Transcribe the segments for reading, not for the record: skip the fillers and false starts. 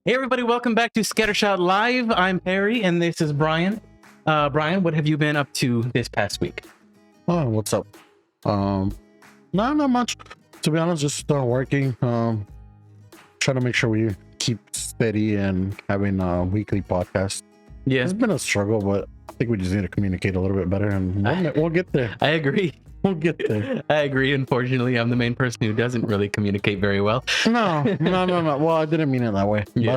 Hey everybody, welcome back to Scattershot Live. I'm Perry and this is Brian. Brian, what have you been up to this past week? Oh, what's up? No, not much. To be honest, just working. Trying to make sure we keep steady and having a weekly podcast. Yeah, It's been a struggle, but I think we just need to communicate a little bit better, and we'll get there. I agree. We'll get there. I agree. Unfortunately, I'm the main person who doesn't really communicate very well. No. Well, I didn't mean it that way. Yeah.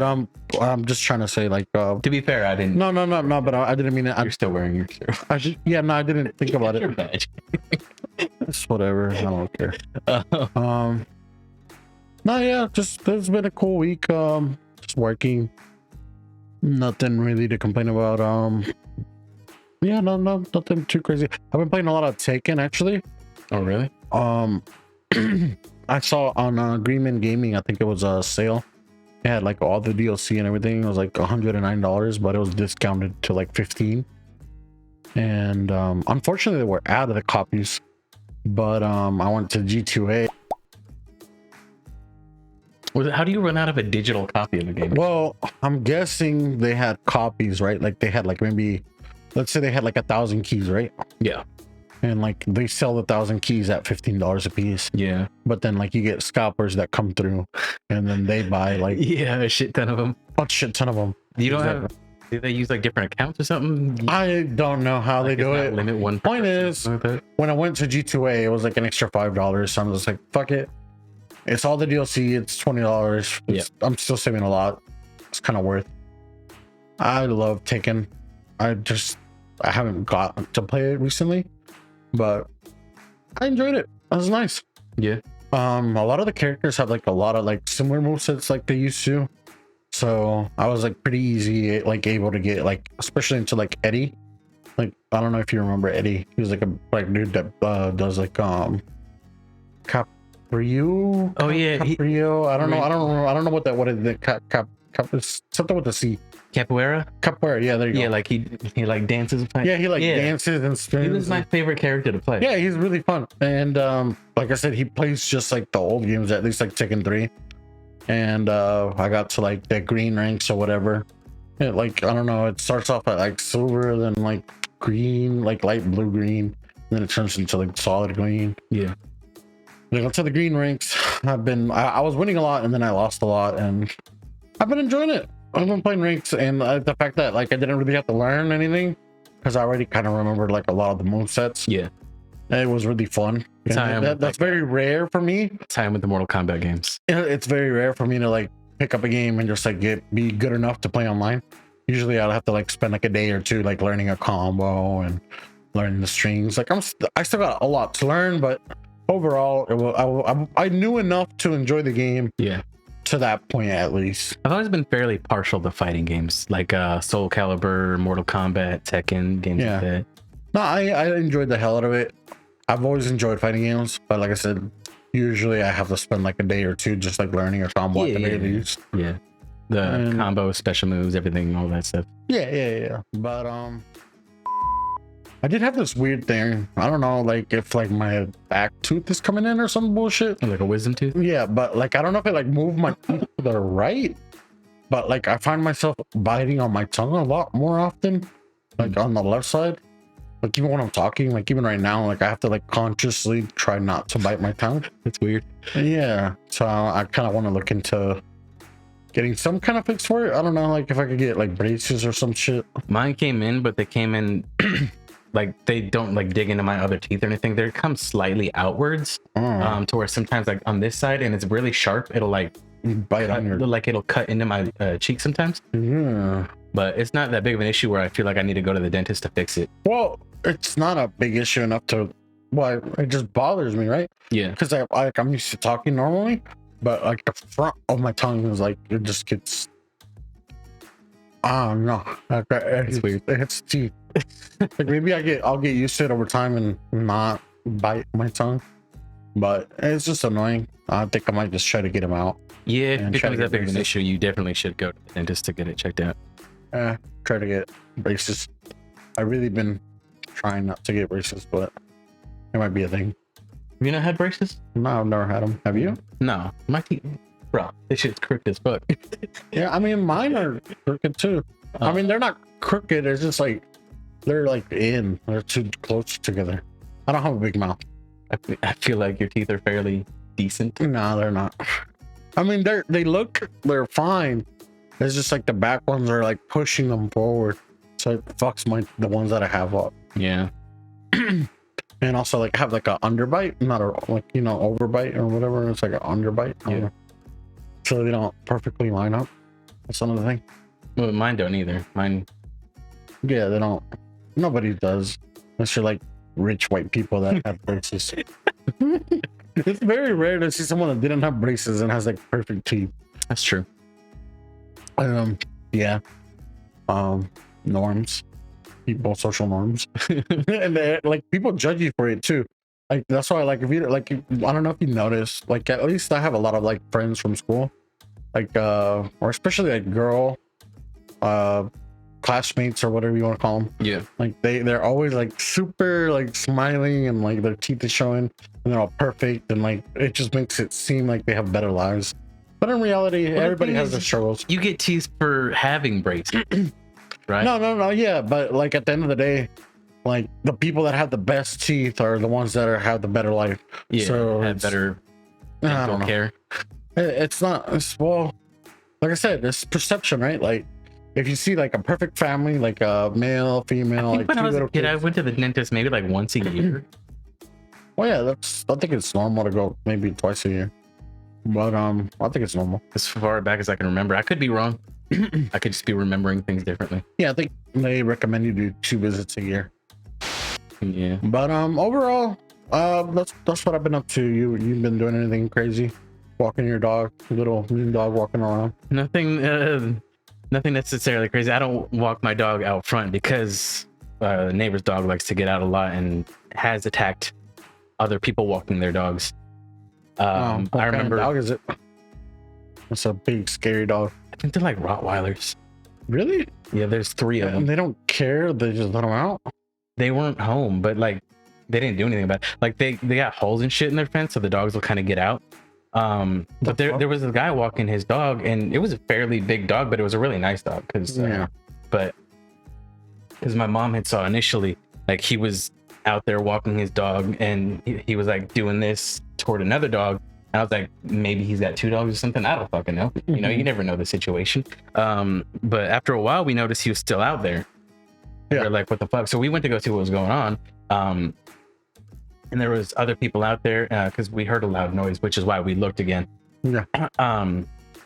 But I'm just trying to say, like, To be fair, I didn't. No. But I didn't mean it. You're still wearing your shirt. I didn't think about Your it. badge. It's whatever. I don't care. Uh, No, yeah, just it's been a cool week. Just working. Nothing really to complain about. Yeah, no, nothing too crazy. I've been playing a lot of Tekken actually. oh, really? I saw on Greenman Gaming, I think it was a sale. It had like all the DLC and everything. It was like $109, but it was discounted to like 15. And unfortunately, we're out of the copies. But I went to G2A. How do you run out of a digital copy of a game? Well, I'm guessing they had copies, right? Like they had like maybe, let's say they had like 1,000 keys, right? Yeah. And like they sell the 1,000 keys at $15 a piece. Yeah. But then like you get scalpers that come through, and then they buy like Yeah, a shit ton of them. a shit ton of them. You don't have. Do they use like different accounts or something? I don't know how Like, they do it's not it. Limit one. Point is, when I went to G2A, it was like an extra $5. So I'm just like, fuck it. It's all the DLC. It's $20. Yeah. I'm still saving a lot. It's kind of worth. I love Tekken. I haven't got to play it recently, but I enjoyed it. It was nice. Yeah. A lot of the characters have like a lot of like similar movesets like they used to. So I was like pretty easy, like able to get like, especially into like Eddie. Like, I don't know if you remember Eddie. He was like a black dude that does like Caprio. Oh yeah. Caprio. I don't know what is the cap it's something with the C. Capoeira. Capoeira. Yeah, there you go. Yeah, like he like dances. Yeah, he like dances and spins. He was my favorite character to play. Yeah, he's really fun. And like I said, he plays just like the old games, at least like Tekken 3. And I got to like the green ranks or whatever. It, like, I don't know, it starts off at like silver, then like green, like light blue green, then it turns into like solid green. Yeah. I got to the green ranks. I was winning a lot, and then I lost a lot, and I've been enjoying it. I've been playing ranks, and the fact that like I didn't really have to learn anything because I already kind of remembered like a lot of the movesets. Yeah. It was really fun. That's very rare for me. Time with the Mortal Kombat games. It's very rare for me to like pick up a game and just like be good enough to play online. Usually I'd have to like spend like a day or two like learning a combo and learning the strings. Like I still got a lot to learn, but overall I knew enough to enjoy the game. Yeah. To that point, at least. I've always been fairly partial to fighting games like Soul Calibur, Mortal Kombat, Tekken, games like that. No, I enjoyed the hell out of it. I've always enjoyed fighting games, but like I said, usually I have to spend like a day or two just like learning a combo at the very least. Yeah. The combo, special moves, everything, all that stuff. Yeah. But I did have this weird thing. I don't know, like if like my back tooth is coming in or some bullshit. Like a wisdom tooth? Yeah, but like I don't know if it like moved my teeth to the right, but like I find myself biting on my tongue a lot more often, like on the left side. Like even when I'm talking, like even right now, like I have to like consciously try not to bite my tongue. It's weird. Yeah, so I kind of want to look into getting some kind of fix for it. I don't know, like if I could get like braces or some shit. Mine came in, but they came in like they don't like dig into my other teeth or anything. They come slightly outwards, to where sometimes like on this side, and it's really sharp. It'll like bite on your, like it'll cut into my cheek sometimes. Yeah, but it's not that big of an issue where I feel like I need to go to the dentist to fix it. Well, it's not a big issue enough to. Well, it just bothers me, right? Yeah, because I'm used to talking normally, but like the front of my tongue is like it just gets. Oh no, it's weird. It hits teeth. Like maybe I'll get used to it over time and not bite my tongue, but it's just annoying. I think I might just try to get them out. Yeah, if it becomes that big of an issue, you definitely should go to the dentist to get it checked out. Try to get braces. I've really been trying not to get braces, but it might be a thing. Have you not had braces? No, I've never had them. Have you? No, my teeth. Bro, this shit's crooked as fuck. Yeah, I mean, mine are crooked too. I mean, they're not crooked. It's just like they're like they're too close together. I don't have a big mouth. I feel like your teeth are fairly decent. No, they're not. I mean, they're fine. It's just like the back ones are like pushing them forward, so it fucks the ones that I have up. Yeah. And also like have like a underbite, not a like overbite or whatever. It's like an underbite. Yeah. So they don't perfectly line up. That's another thing. Well, mine don't either. Mine. Yeah, they don't. Nobody does. Unless you're like rich white people that have braces. It's very rare to see someone that didn't have braces and has like perfect teeth. That's true. Yeah. Norms. People, social norms. And like people judge you for it too. Like that's why like if you like I don't know if you noticed, like at least I have a lot of like friends from school. Like or especially like girl classmates or whatever you want to call them. Yeah. Like they're always like super like smiling and like their teeth is showing and they're all perfect and like it just makes it seem like they have better lives. But in reality, everybody has their struggles. You get teased for having braces, right? No, yeah, but like at the end of the day, like the people that have the best teeth are the ones that have the better life. Yeah, so have better I dental don't know. care. It's not. Well, like I said, it's perception, right? Like if you see like a perfect family, like a male, female, I think like when I two was a little kid, I kids. went to the dentist maybe like once a year. Well, yeah, I think it's normal to go maybe twice a year. But I think it's normal. As far back as I can remember. I could be wrong. I could just be remembering things differently. Yeah, I think they recommend you do 2 visits a year. Yeah. But overall, that's what I've been up to. You've been doing anything crazy? Walking your dog, little new dog walking around. Nothing necessarily crazy. I don't walk my dog out front because the neighbor's dog likes to get out a lot and has attacked other people walking their dogs. What I remember. kind of dog is it? It's a big, scary dog. I think they're like Rottweilers. Really? Yeah, there's 3 of them. And they don't care. They just let them out. They weren't home, but like they didn't do anything about it. Like they got holes and shit in their fence, so the dogs will kind of get out. But there was a guy walking his dog, and it was a fairly big dog, but it was a really nice dog because my mom had saw initially, like he was out there walking his dog, and he was like doing this toward another dog. And I was like, maybe he's got 2 dogs or something. I don't fucking know. You know, you never know the situation. But after a while, we noticed he was still out there. Yeah. We're like, what the fuck? So we went to go see what was going on. And there was other people out there because we heard a loud noise, which is why we looked again. Yeah.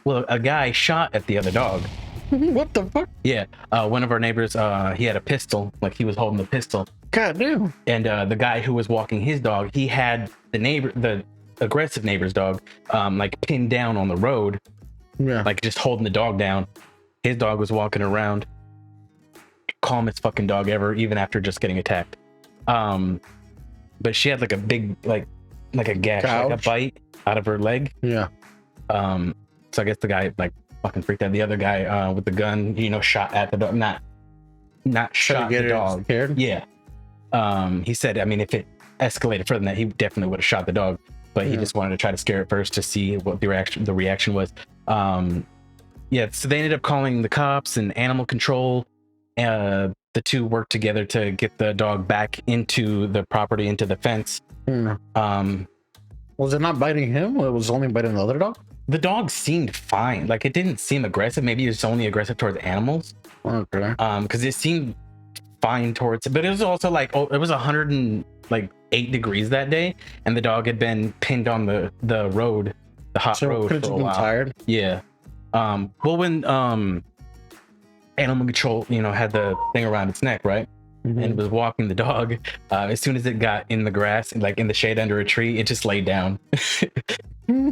Well, a guy shot at the other dog. What the fuck? Yeah. One of our neighbors, he had a pistol, like he was holding the pistol. God damn. And the guy who was walking his dog, he had the aggressive neighbor's dog, like pinned down on the road. Yeah. Like just holding the dog down. His dog was walking around. Calmest fucking dog ever, even after just getting attacked. But she had like a big, like a gash, like a bite out of her leg. Yeah. So I guess the guy like fucking freaked out. The other guy with the gun, shot at the dog. Not shot the dog. Scared? Yeah. He said, I mean, if it escalated further than that, he definitely would have shot the dog. But he just wanted to try to scare it first to see what the reaction was. Yeah. So they ended up calling the cops and animal control. The 2 worked together to get the dog back into the property, into the fence. Was it not biting him? Or it was only biting the other dog? The dog seemed fine. Like it didn't seem aggressive. Maybe it was only aggressive towards animals. Okay. Because it seemed fine towards it, but it was also like it was 108 degrees that day, and the dog had been pinned on the road, the hot road for a while. Tired? Yeah. Well, when animal control, had the thing around its neck, right? Mm-hmm. And it was walking the dog. As soon as it got in the grass, like in the shade under a tree, it just laid down.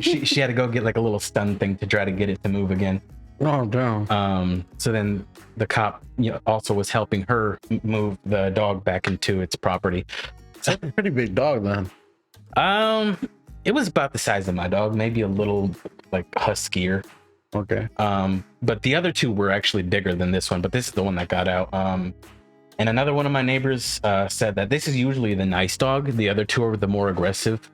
she had to go get like a little stun thing to try to get it to move again. Oh, damn. So then the cop also was helping her move the dog back into its property. So it's a pretty big dog then. It was about the size of my dog, maybe a little like huskier. Okay. But the other 2 were actually bigger than this one, but this is the one that got out. And another one of my neighbors said that this is usually the nice dog. The other 2 are the more aggressive.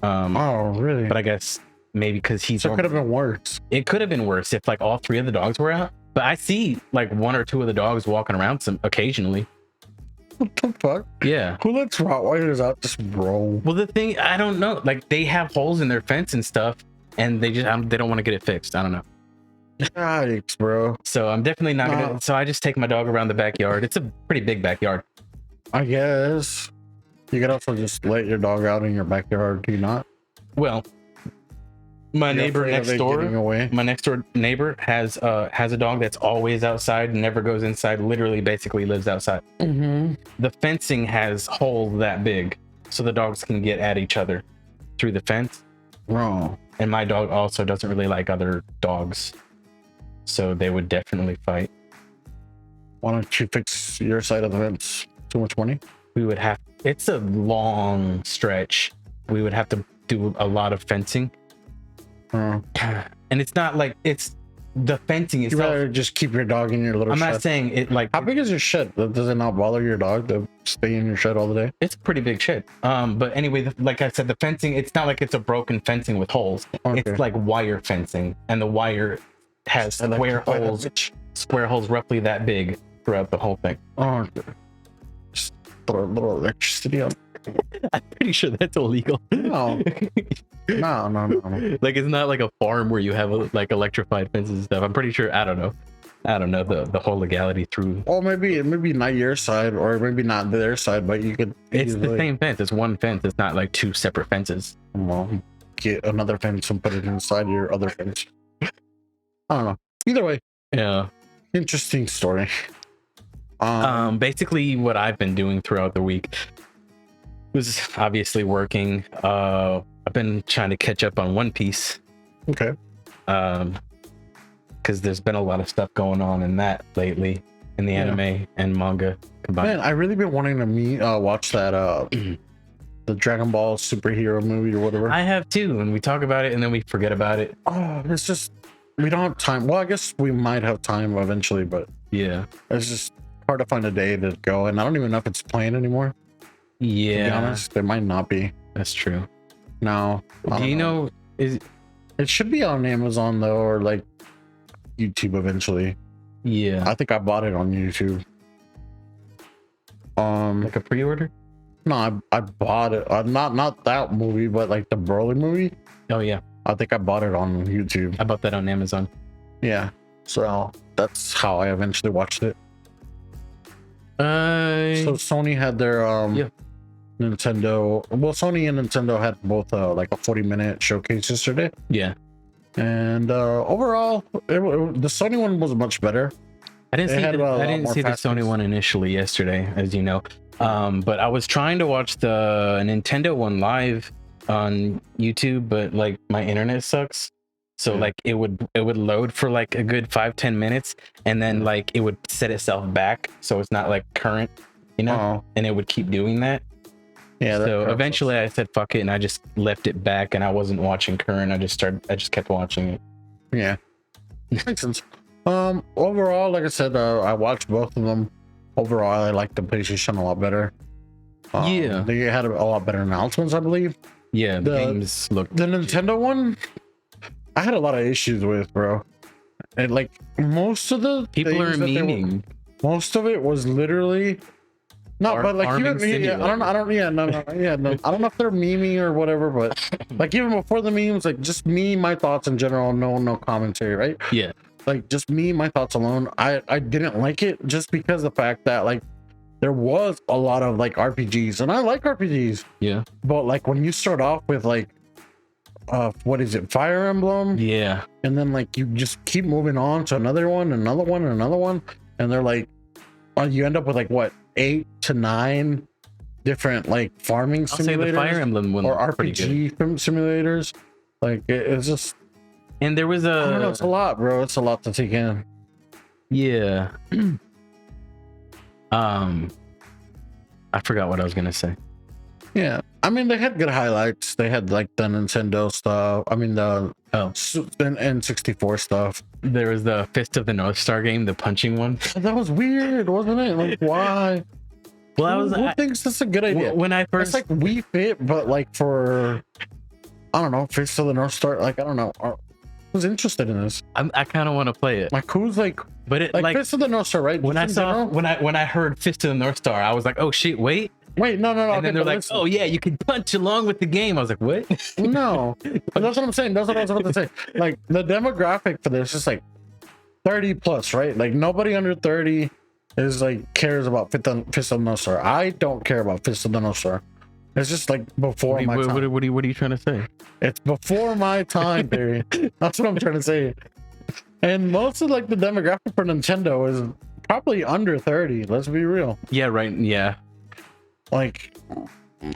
Oh, really? But I guess maybe because he's. So it could have been worse. It could have been worse if like all 3 of the dogs were out. But I see like 1 or 2 of the dogs walking around occasionally. What the fuck? Yeah. Who lets Rottweilers out just roll? Well, the thing, I don't know. Like they have holes in their fence and stuff, and they don't want to get it fixed. I don't know. Yikes, bro. So I'm definitely not gonna. So I just take my dog around the backyard. It's a pretty big backyard. I guess you could also just let your dog out in your backyard. Do you not? Well, my neighbor next door, away? my next door neighbor has a dog that's always outside, never goes inside. Literally, basically lives outside. Mm-hmm. The fencing has holes that big, so the dogs can get at each other through the fence. Wrong. And my dog also doesn't really like other dogs, so they would definitely fight. Why don't you fix your side of the fence? Too much money? We would have. It's a long stretch. We would have to do a lot of fencing. And it's not like it's the fencing itself. You rather just keep your dog in your little shed? I'm not saying it like. How big is your shed? Does it not bother your dog to stay in your shed all the day? It's a pretty big shed. But anyway, like I said, the fencing, it's not like it's a broken fencing with holes. Okay. It's like wire fencing, and the wire has square holes roughly that big throughout the whole thing. Oh, okay. Just throw a little electricity on. I'm pretty sure that's illegal. No. No. Like it's not like a farm where you have like electrified fences and stuff. I'm pretty sure. I don't know the whole legality through. Oh, maybe not your side, or maybe not their side, but you could. It's the same fence. It's one fence. It's not like 2 separate fences. Well, get another fence and put it inside your other fence. I don't know. Either way. Yeah. Interesting story. Basically what I've been doing throughout the week was obviously working. I've been trying to catch up on One Piece. Okay. Because there's been a lot of stuff going on in that lately, in the anime and manga combined. Man, I really been wanting to watch that the Dragon Ball superhero movie or whatever. I have too, and we talk about it and then we forget about it. Oh, it's just we don't have time. Well, I guess we might have time eventually, but yeah, it's just hard to find a day to go, and I don't even know if it's playing anymore. Yeah, to be honest, there might not be. That's true. No. Do you know? It should be on Amazon though, or like YouTube eventually. Yeah, I think I bought it on YouTube. Like a pre-order? No, I bought it. Not that movie, but like the Broly movie. Oh yeah, I think I bought it on YouTube. I bought that on Amazon. Yeah, so that's how I eventually watched it. So Sony had their Nintendo. Well, Sony and Nintendo had both like a 40-minute showcase yesterday. Yeah, and overall, the Sony one was much better. I didn't see the Sony one initially yesterday, as you know. But I was trying to watch the Nintendo one live on YouTube, but like my internet sucks. So like it would load for like a good 5-10 minutes, and then like it would set itself back, so it's not like current, you know. And it would keep doing that. Yeah. So eventually I said fuck it, and I just left it back, and I wasn't watching current. I just kept watching it. Yeah, makes sense. Overall, like I said, I watched both of them. Overall, I like the PlayStation a lot better. Yeah, they had a lot better announcements, I believe. Yeah, the games looked. The Nintendo one, I had a lot of issues with, bro. And like most of the people are memeing. Most of it was literally but like even I don't know if they're memeing or whatever, but like even before the memes, like just me, my thoughts in general, no commentary, right? Yeah. Like just me, my thoughts alone. I didn't like it just because the fact that like there was a lot of like RPGs, and I like RPGs. Yeah. But like when you start off with like what is it, Fire Emblem? Yeah. And then like you just keep moving on to another one, and they're like you end up with like what, 8 to 9 different like farming simulators. I'll say the Fire Emblem one or RPG simulators. Like it's just. And there was I don't know, it's a lot, bro. It's a lot to take in. Yeah. I forgot what I was gonna say. Yeah, I mean they had good highlights. They had like the Nintendo stuff. I mean the N64 stuff. There was the Fist of the North Star game, the punching one. That was weird, wasn't it? Like why? Well, who thinks that's a good idea? When I first, it's like Wii Fit, but like for I don't know, Fist of the North Star. Like, I don't know. I was interested in this. I kind of want to play it. Like, who's like, But it like Fist of the North Star, right? when I Just in saw general? when I heard Fist of the North Star, I was like, oh shit, wait. Wait, no. And Okay, then they're but like, listen. oh yeah, you can punch along with the game. I was like, what? No, but that's what I'm saying. That's what I was about to say. Like, the demographic for this is like 30 plus, right? Like, nobody under 30 is like cares about Fist of the North Star. I don't care about Fist of the North Star. It's just like before my time. What are you trying to say? It's before my time, Barry. That's what I'm trying to say. And most of like the demographic for Nintendo is probably under 30. Let's be real. Yeah, right. Yeah. Like,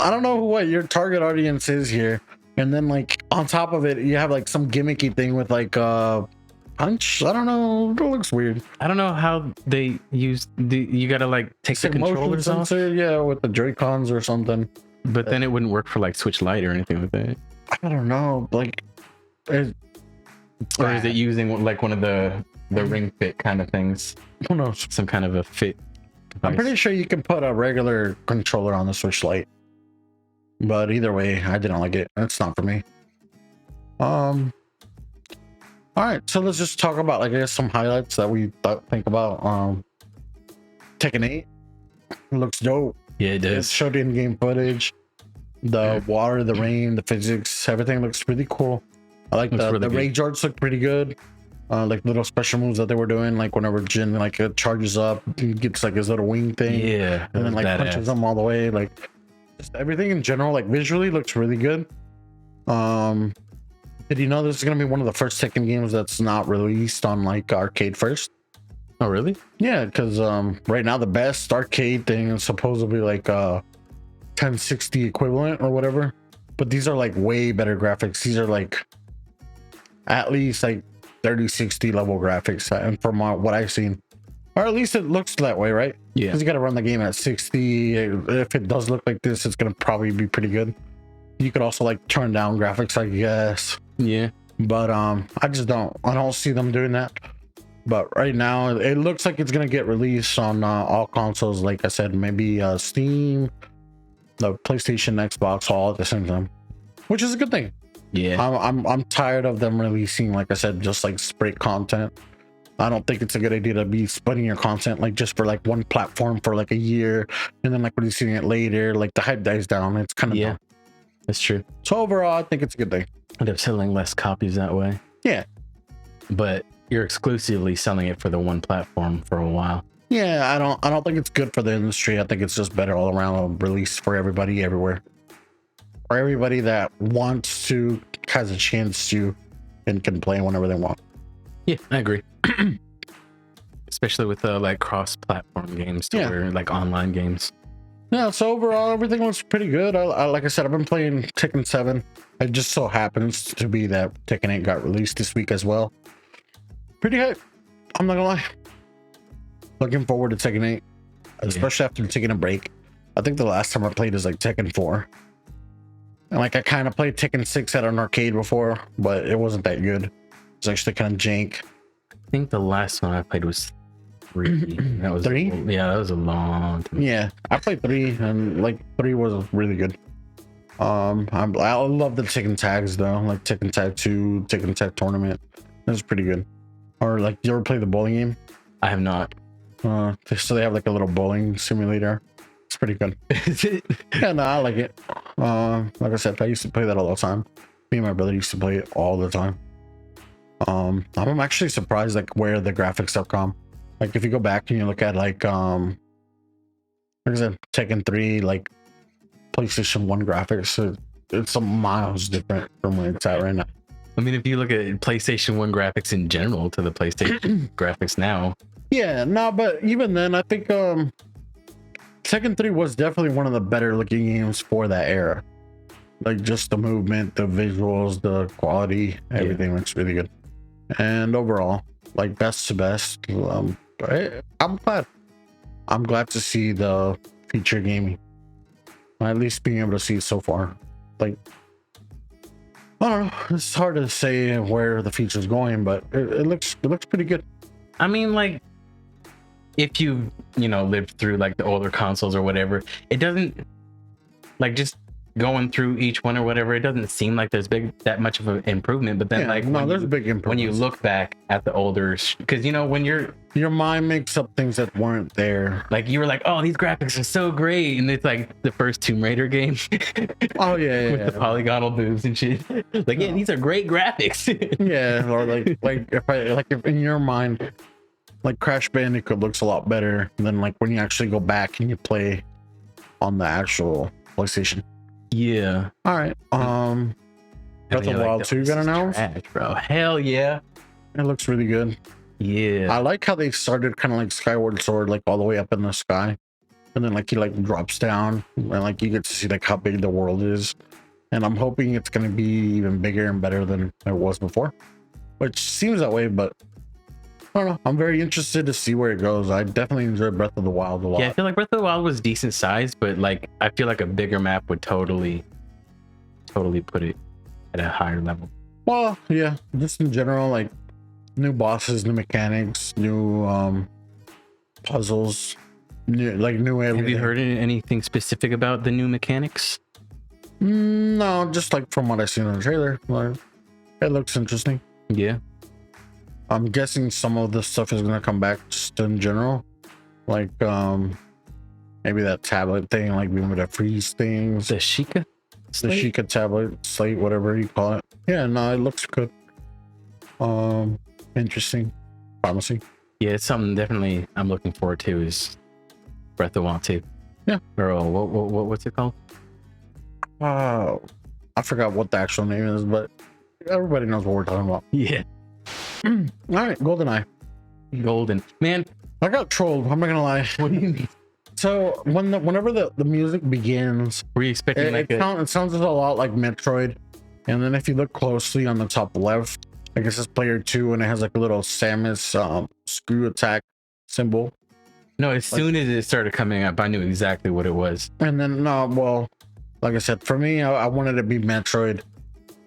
I don't know what your target audience is here. And then like on top of it, you have like some gimmicky thing with like punch. I don't know. It looks weird. I don't know how they use you gotta like take the controllers off. Yeah, with the Joy-Cons or something. But then it wouldn't work for like Switch Lite or anything like that. I don't know. Like, or is it using like one of the Ring Fit kind of things? Who knows? Some kind of a fit device. I'm pretty sure you can put a regular controller on the Switch Lite. But either way, I didn't like it. It's not for me. All right, so let's just talk about, like, I guess, some highlights that we think about. Tekken 8 looks dope. Yeah, it It does. showed in-game footage. The water, the rain, the physics, everything looks really cool. I like Looks the really good. rage arts look pretty good. Like little special moves that they were doing, like whenever Jin like charges up, he gets like his little wing thing, Yeah, and then like punches them all the way. Like, just everything in general, like visually looks really good. Did you know this is gonna be one of the first Tekken games that's not released on like arcade first? Oh, really? Yeah, because right now the best arcade thing is supposedly like 1060 equivalent or whatever, but these are like way better graphics. These are like at least like 3060 level graphics, and from what I've seen, or at least it looks that way, right? Yeah. Because you got to run the game at 60. If it does look like this, it's gonna probably be pretty good. You could also like turn down graphics, I guess, Yeah. but I don't see them doing that. But right now it looks like it's gonna get released on all consoles, like I said, maybe Steam, the PlayStation, Xbox, all at the same time, which is a good thing. Yeah. I'm tired of them releasing, like I said, just like straight content. I don't think it's a good idea to be splitting your content like just for like one platform for like a year, and then like releasing it later, like the hype dies down. It's kind of Yeah. That's true. So overall, I think it's a good thing. End up selling less copies that way. Yeah. But you're exclusively selling it for the one platform for a while. Yeah, I don't think it's good for the industry. I think it's just better all around, a release for everybody everywhere. For everybody that wants to, has a chance to, and can play whenever they want. Yeah, I agree. Especially with like cross-platform games to Yeah. where like online games. Yeah, so overall everything looks pretty good. I like I said, I've been playing Tekken 7. It just so happens to be that Tekken 8 got released this week as well. Pretty hype. I'm not gonna lie. Looking forward to Tekken 8, especially after taking a break. I think the last time I played is like Tekken 4. And like I kind of played Tekken 6 at an arcade before, but it wasn't that good. It's actually kind of jank. I think the last one I played was 3. That was 3? Yeah, that was a long time. Yeah, I played 3, and like 3 was really good. I love the Tekken tags though, like Tekken Tag 2, Tekken Tag Tournament. That's pretty good. Or like, you ever play the bowling game? I have not. So they have like a little bowling simulator. It's pretty good. Yeah, no, I like it. Like I said, I used to play that all the time. Me and my brother used to play it all the time. I'm actually surprised like where the graphics have come. Like if you go back and you look at like I said, Tekken 3, like PlayStation 1 graphics, it's some miles different from where it's at right now. I mean, if you look at PlayStation 1 graphics in general to the PlayStation graphics now. Yeah, no, but even then, I think Tekken 3 was definitely one of the better looking games for that era. Like just the movement, the visuals, the quality, everything looks really good. And overall, like best to best, I'm glad. I'm glad to see the feature gaming. At least being able to see it so far. Like, I don't know. It's hard to say where the future's going, but it looks pretty good. I mean, like, if you lived through like the older consoles or whatever, it doesn't like just going through each one or whatever, it doesn't seem like there's that much of an improvement. But then Yeah, like no, there's big improvements. when you look back at the older, because you know when your mind makes up things that weren't there. Like you were like, oh, these graphics are so great, and it's like the first Tomb Raider game. Oh yeah, with the polygonal boobs and shit. Like, yeah, these are great graphics. Yeah, or if in your mind, like Crash Bandicoot looks a lot better than like when you actually go back and you play on the actual PlayStation. Yeah. All right. Breath of the Wild 2 got announced. Trash, bro. Hell yeah. It looks really good. Yeah. I like how they started kind of like Skyward Sword, like all the way up in the sky, and then like he like drops down, and like you get to see like how big the world is. And I'm hoping it's gonna be even bigger and better than it was before, which seems that way, but I don't know. I'm very interested to see where it goes. I definitely enjoyed Breath of the Wild a lot. Yeah, I feel like Breath of the Wild was decent size, but like I feel like a bigger map would totally put it at a higher level. Well, yeah, just in general, like new bosses, new mechanics, new puzzles, new everything. Have you heard anything specific about the new mechanics? No, just like from what I seen in the trailer, like it looks interesting. Yeah. I'm guessing some of the stuff is gonna come back just in general, like maybe that tablet thing, like maybe the freeze things, the Sheikah tablet slate, whatever you call it. Yeah, no, it looks good. Interesting, promising. Yeah, it's something definitely I'm looking forward to is Breath of the Wild 2. Yeah. Or what's it called? I forgot what the actual name is, but everybody knows what we're talking about. Yeah. All right, GoldenEye. Golden. Man, I got trolled. I'm not gonna lie. What do you mean? So whenever the music begins, were you expecting it sounds a lot like Metroid, and then if you look closely on the top left, I guess it's player 2, and it has like a little Samus screw attack symbol. No, as soon as it started coming up, I knew exactly what it was. And then well, like I said, for me, I wanted it to be Metroid.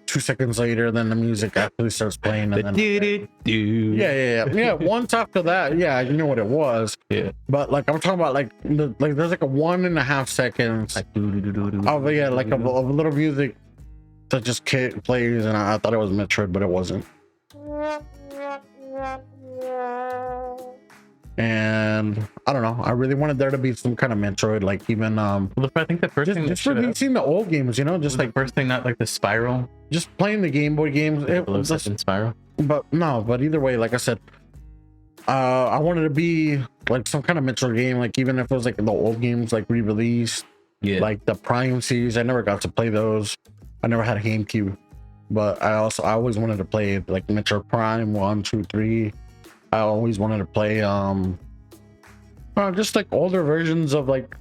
2 seconds later, then the music actually starts playing, and then yeah. Once after that, yeah, you know what it was. Yeah, but like I'm talking about, like there's like a 1.5 seconds like a little music that just plays, and I thought it was Metroid, but it wasn't. And I don't know, I really wanted there to be some kind of Metroid, like even well, I think the first thing just releasing the old games, you know, just like the first thing, not like the Spiral, just playing the Game Boy games. It was just Spiral. But either way, like I said, I wanted to be like some kind of Metroid game, like even if it was like the old games like re-released. Yeah, like the Prime series. I never got to play those. I never had a GameCube, but I always wanted to play like Metroid Prime 1, 2, 3. I always wanted to play just like older versions of like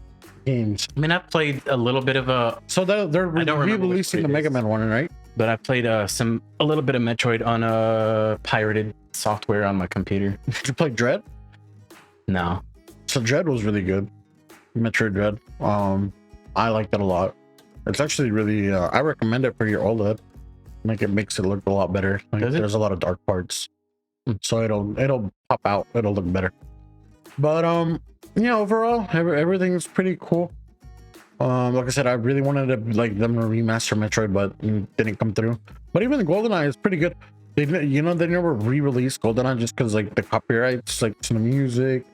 games. I mean, I played a little bit of so they're re-releasing the Mega Man one, right? But I played a little bit of Metroid on pirated software on my computer. Did you play Dread? No. So Dread was really good. Metroid Dread. I liked it a lot. It's actually really I recommend it for your OLED. Like it makes it look a lot better. Like, there's a lot of dark parts. So it'll pop out, it'll look better. But yeah, overall everything's pretty cool. Like I said, I really wanted to like them to remaster Metroid, but it didn't come through. But even GoldenEye is pretty good. They never re-released GoldenEye just because like the copyrights, like to the music,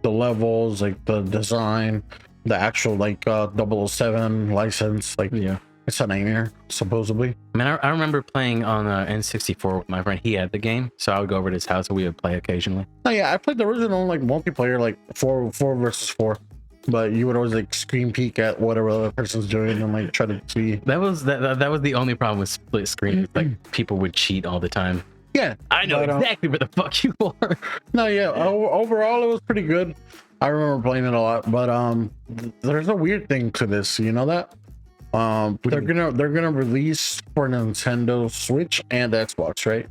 the levels, like the design, the actual like 007 license, like yeah, it's a nightmare, supposedly. I mean, I remember playing on N64 with my friend. He had the game, so I would go over to his house and we would play occasionally. Oh yeah, I played the original like multiplayer, like 4 versus 4. But you would always like screen peek at whatever the other person's doing and like try to see. That was the only problem with split screen. Like people would cheat all the time. Yeah, I know exactly where the fuck you are. No, yeah. Overall, it was pretty good. I remember playing it a lot, but there's a weird thing to this. You know that? They're gonna release for Nintendo Switch and Xbox, right?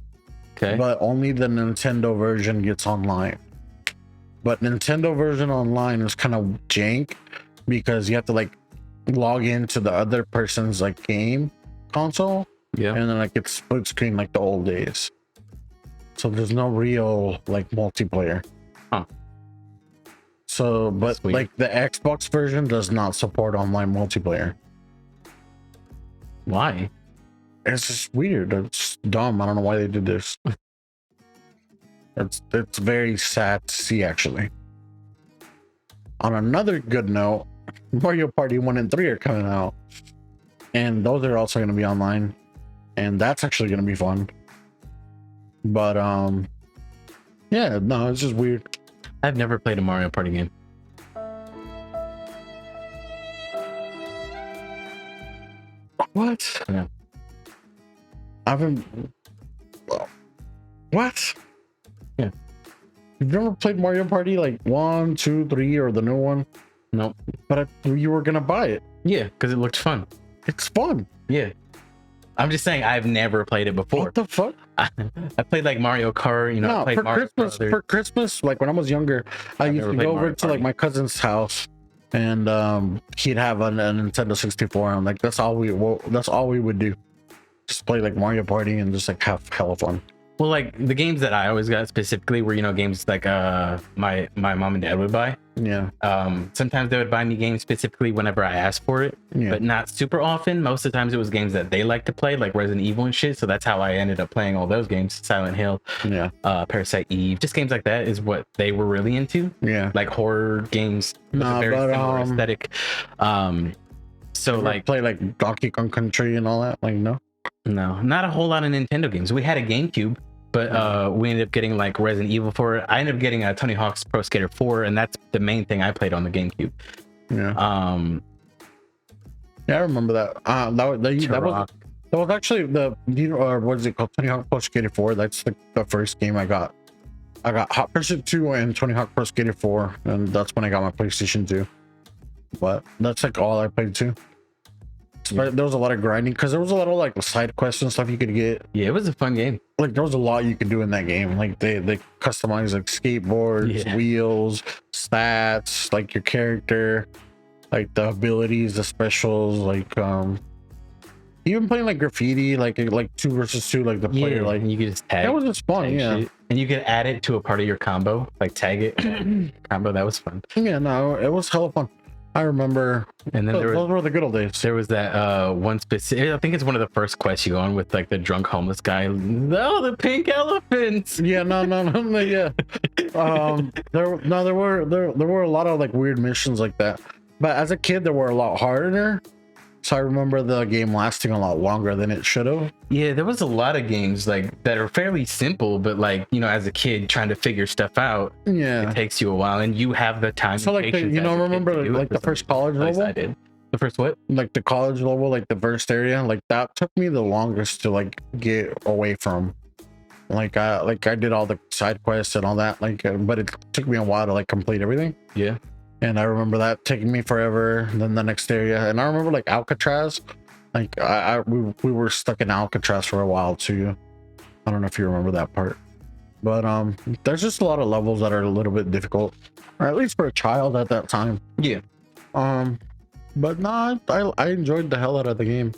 Okay. But only the Nintendo version gets online. But Nintendo version online is kind of jank because you have to like log into the other person's like game console. Yeah. And then like it's split screen like the old days. So there's no real like multiplayer. Huh. So, but like the Xbox version does not support online multiplayer. Why? It's just weird. It's dumb. I don't know why they did this. It's very sad to see, actually. On another good note, Mario Party 1 and 3 are coming out, and those are also going to be online, and that's actually going to be fun. But yeah, no, it's just weird. I've never played a Mario Party game. What? Yeah. I haven't. What? Yeah. You've never played Mario Party like 1, 2, 3, or the new one? Nope. But you were gonna buy it. Yeah, because it looked fun. It's fun. Yeah. I'm just saying I've never played it before. What the fuck? I played like Mario Kart, you know. No, I played for Mario Christmas. Brothers. For Christmas, like when I was younger, I I've used never to played go over Mario to like Party. my cousin's house, and he'd have a Nintendo 64. And like that's all we would do, just play like Mario Party and just like have hella fun. Well, like the games that I always got specifically were, you know, games like my mom and dad would buy. Yeah, Sometimes they would buy me games specifically whenever I asked for it, yeah, but not super often. Most of the times it was games that they like to play, like Resident Evil and shit. So that's how I ended up playing all those games. Silent Hill, yeah, Parasite Eve, just games like that is what they were really into. yeah. Like horror games with Nah, a very but, similar aesthetic. So like play like Donkey Kong Country and all that. Like no. no, not a whole lot of Nintendo games. We had a GameCube, but we ended up getting like Resident Evil for it. I ended up getting a Tony Hawk's Pro Skater 4, and that's the main thing I played on the GameCube. Yeah. Yeah, I remember that. That was actually or what is it called? Tony Hawk Pro Skater 4. That's the first game I got. I got Hot Pursuit 2 and Tony Hawk Pro Skater 4, and that's when I got my PlayStation 2. But that's like all I played too. But there was a lot of grinding because there was a lot of like side quests and stuff you could get. Yeah, it was a fun game. Like there was a lot you could do in that game. Like they customized like skateboards, wheels, stats, like your character, like the abilities, the specials, like even playing like graffiti, like 2 versus 2, like the player, like you could just tag. that was just fun, yeah. Shit. And you could add it to a part of your combo, like tag it combo. That was fun. Yeah, no, it was hella fun. I remember. And then those were the good old days. There was that one specific, I think it's one of the first quests you go on with like the drunk homeless guy. Oh, the pink elephants. Yeah, no, yeah. There were a lot of like weird missions like that. But as a kid, they were a lot harder. So I remember the game lasting a lot longer than it should have. Yeah, there was a lot of games like that are fairly simple, but like, you know, as a kid trying to figure stuff out, Yeah, it takes you a while, and you have the time. so like remember like the first college level? I did. The first what? Like the college level, like the first area, like that took me the longest to like get away from. Like I did all the side quests and all that, but it took me a while to like complete everything. Yeah. And I remember that taking me forever. And then the next area, and I remember like Alcatraz, like we were stuck in Alcatraz for a while too. I don't know if you remember that part, but there's just a lot of levels that are a little bit difficult, or at least for a child at that time. Yeah. But no, I enjoyed the hell out of the game.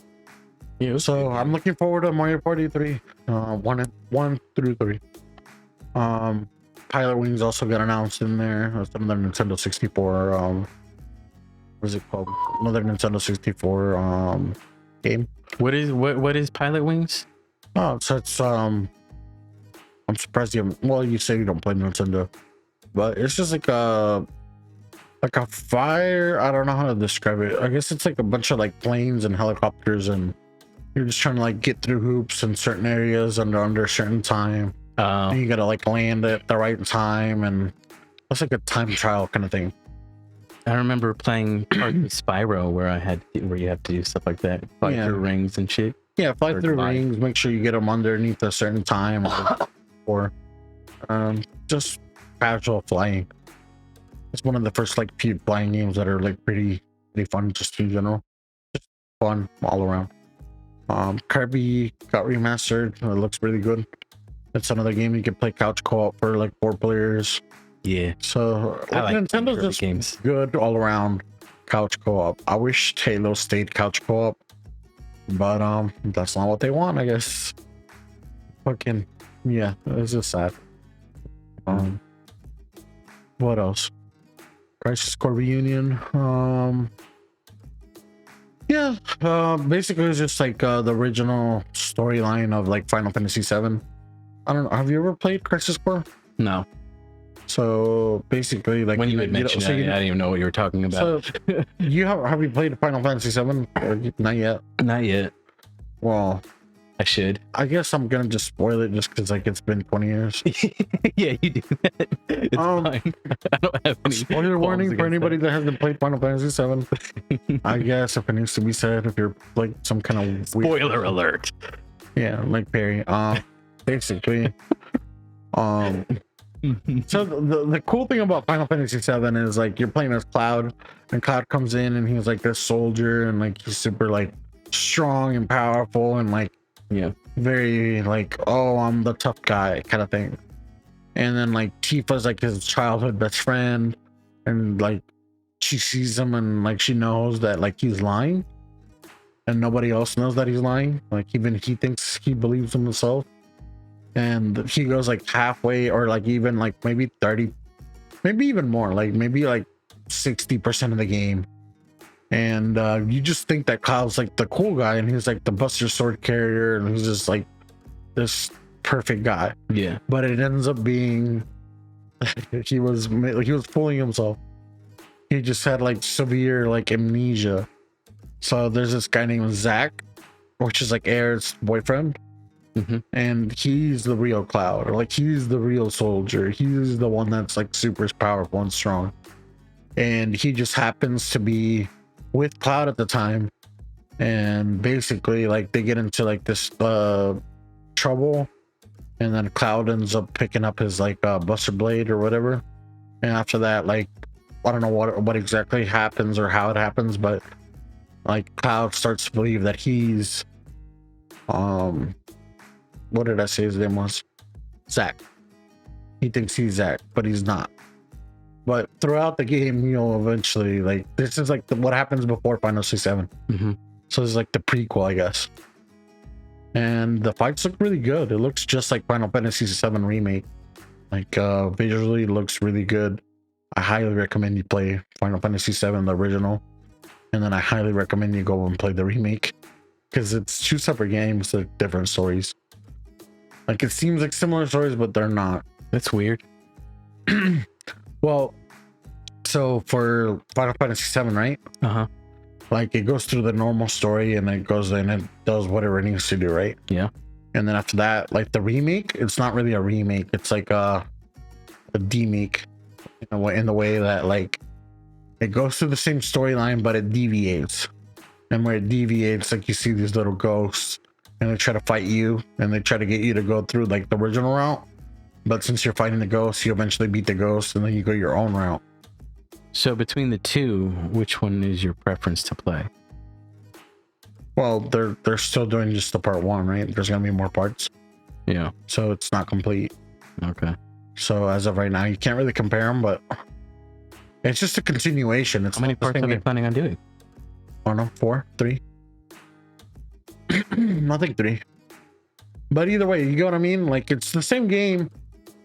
Yeah. So I'm looking forward to Mario Party 3, 1 through 3. Pilot Wings also got announced in there. It's another Nintendo 64. What is it called? Another Nintendo 64 game. What is Pilot Wings? Oh, so it's I'm surprised you say you don't play Nintendo, but it's just like a fire. I don't know how to describe it. I guess it's like a bunch of like planes and helicopters, and you're just trying to like get through hoops in certain areas under a certain time. And you gotta like land at the right time, and it's like a time trial kind of thing. I remember playing part of Spyro where you have to do stuff like that, fly through rings and shit. Yeah, fly through rings. Make sure you get them underneath a certain time, or just casual flying. It's one of the first like few flying games that are like pretty fun, just in general. Just fun all around. Kirby got remastered. It looks really good. It's another game you can play couch co-op for like 4 players. Yeah. So like Nintendo's just games. Good all around couch co-op. I wish Halo stayed couch co-op, but that's not what they want, I guess. Fucking yeah, it's just sad. What else? Crisis Core Reunion. Yeah, Yeah, basically it's just like the original storyline of like Final Fantasy 7. I don't know. Have you ever played Crisis Core? No. So basically, like When you had mentioned that, I didn't even know what you were talking about. So you have you played Final Fantasy 7? Not yet. Not yet. Well, I should. I guess I'm gonna just spoil it just because like it's been 20 years. Yeah, you do that. It's fine. I don't have any spoiler warning for anybody that hasn't played Final Fantasy 7. I guess if it needs to be said, if you're like some kind of spoiler alert. Yeah, like Perry. Basically, so the cool thing about Final Fantasy 7 is like you're playing as Cloud, and Cloud comes in and he's like this soldier, and like he's super like strong and powerful, and like very like, oh, I'm the tough guy kind of thing. And then like Tifa's like his childhood best friend, and like she sees him and like she knows that like he's lying, and nobody else knows that he's lying. Like even he thinks he believes in himself. And he goes like halfway, or like even like maybe 30, maybe even more, like maybe like 60% of the game. And you just think that Kyle's like the cool guy, and he's like the Buster Sword carrier, and he's just like this perfect guy. Yeah. But it ends up being he was fooling himself. He just had like severe like amnesia. So there's this guy named Zach, which is like Air's boyfriend. And he's the real Cloud, or like he's the real soldier. He's the one that's like super powerful and strong. And he just happens to be with Cloud at the time. And basically, like they get into like this trouble, and then Cloud ends up picking up his like Buster Blade or whatever. And after that, like I don't know what exactly happens or how it happens, but like Cloud starts to believe that he's what did I say his name was? Zach. He thinks he's Zach, but he's not. But throughout the game, you'll eventually like this is like what happens before Final Fantasy 7. So it's like the prequel, I guess. And the fights look really good. It looks just like Final Fantasy 7 remake. Like visually, it looks really good. I highly recommend you play Final Fantasy 7, the original, and then I highly recommend you go and play the remake, because it's two separate games, they're different stories. Like it seems like similar stories, but they're not. That's weird. Well, so for Final Fantasy 7, right? Like it goes through the normal story, and it goes and it does whatever it needs to do, right? Yeah. And then after that, like the remake, it's not really a remake. It's like a demake in the way that like it goes through the same storyline, but it deviates. And where it deviates, like you see these little ghosts, and they try to fight you, and they try to get you to go through like the original route. But since you're fighting the ghosts, you eventually beat the ghosts, and then you go your own route. So between the two, which one is your preference to play? Well, they're still doing just the part one, right? There's gonna be more parts. Yeah. So it's not complete. Okay. So as of right now, you can't really compare them, but it's just a continuation. It's how many parts are they planning on doing? I don't know, 4, 3. I think 3. But either way, you get what I mean? Like it's the same game,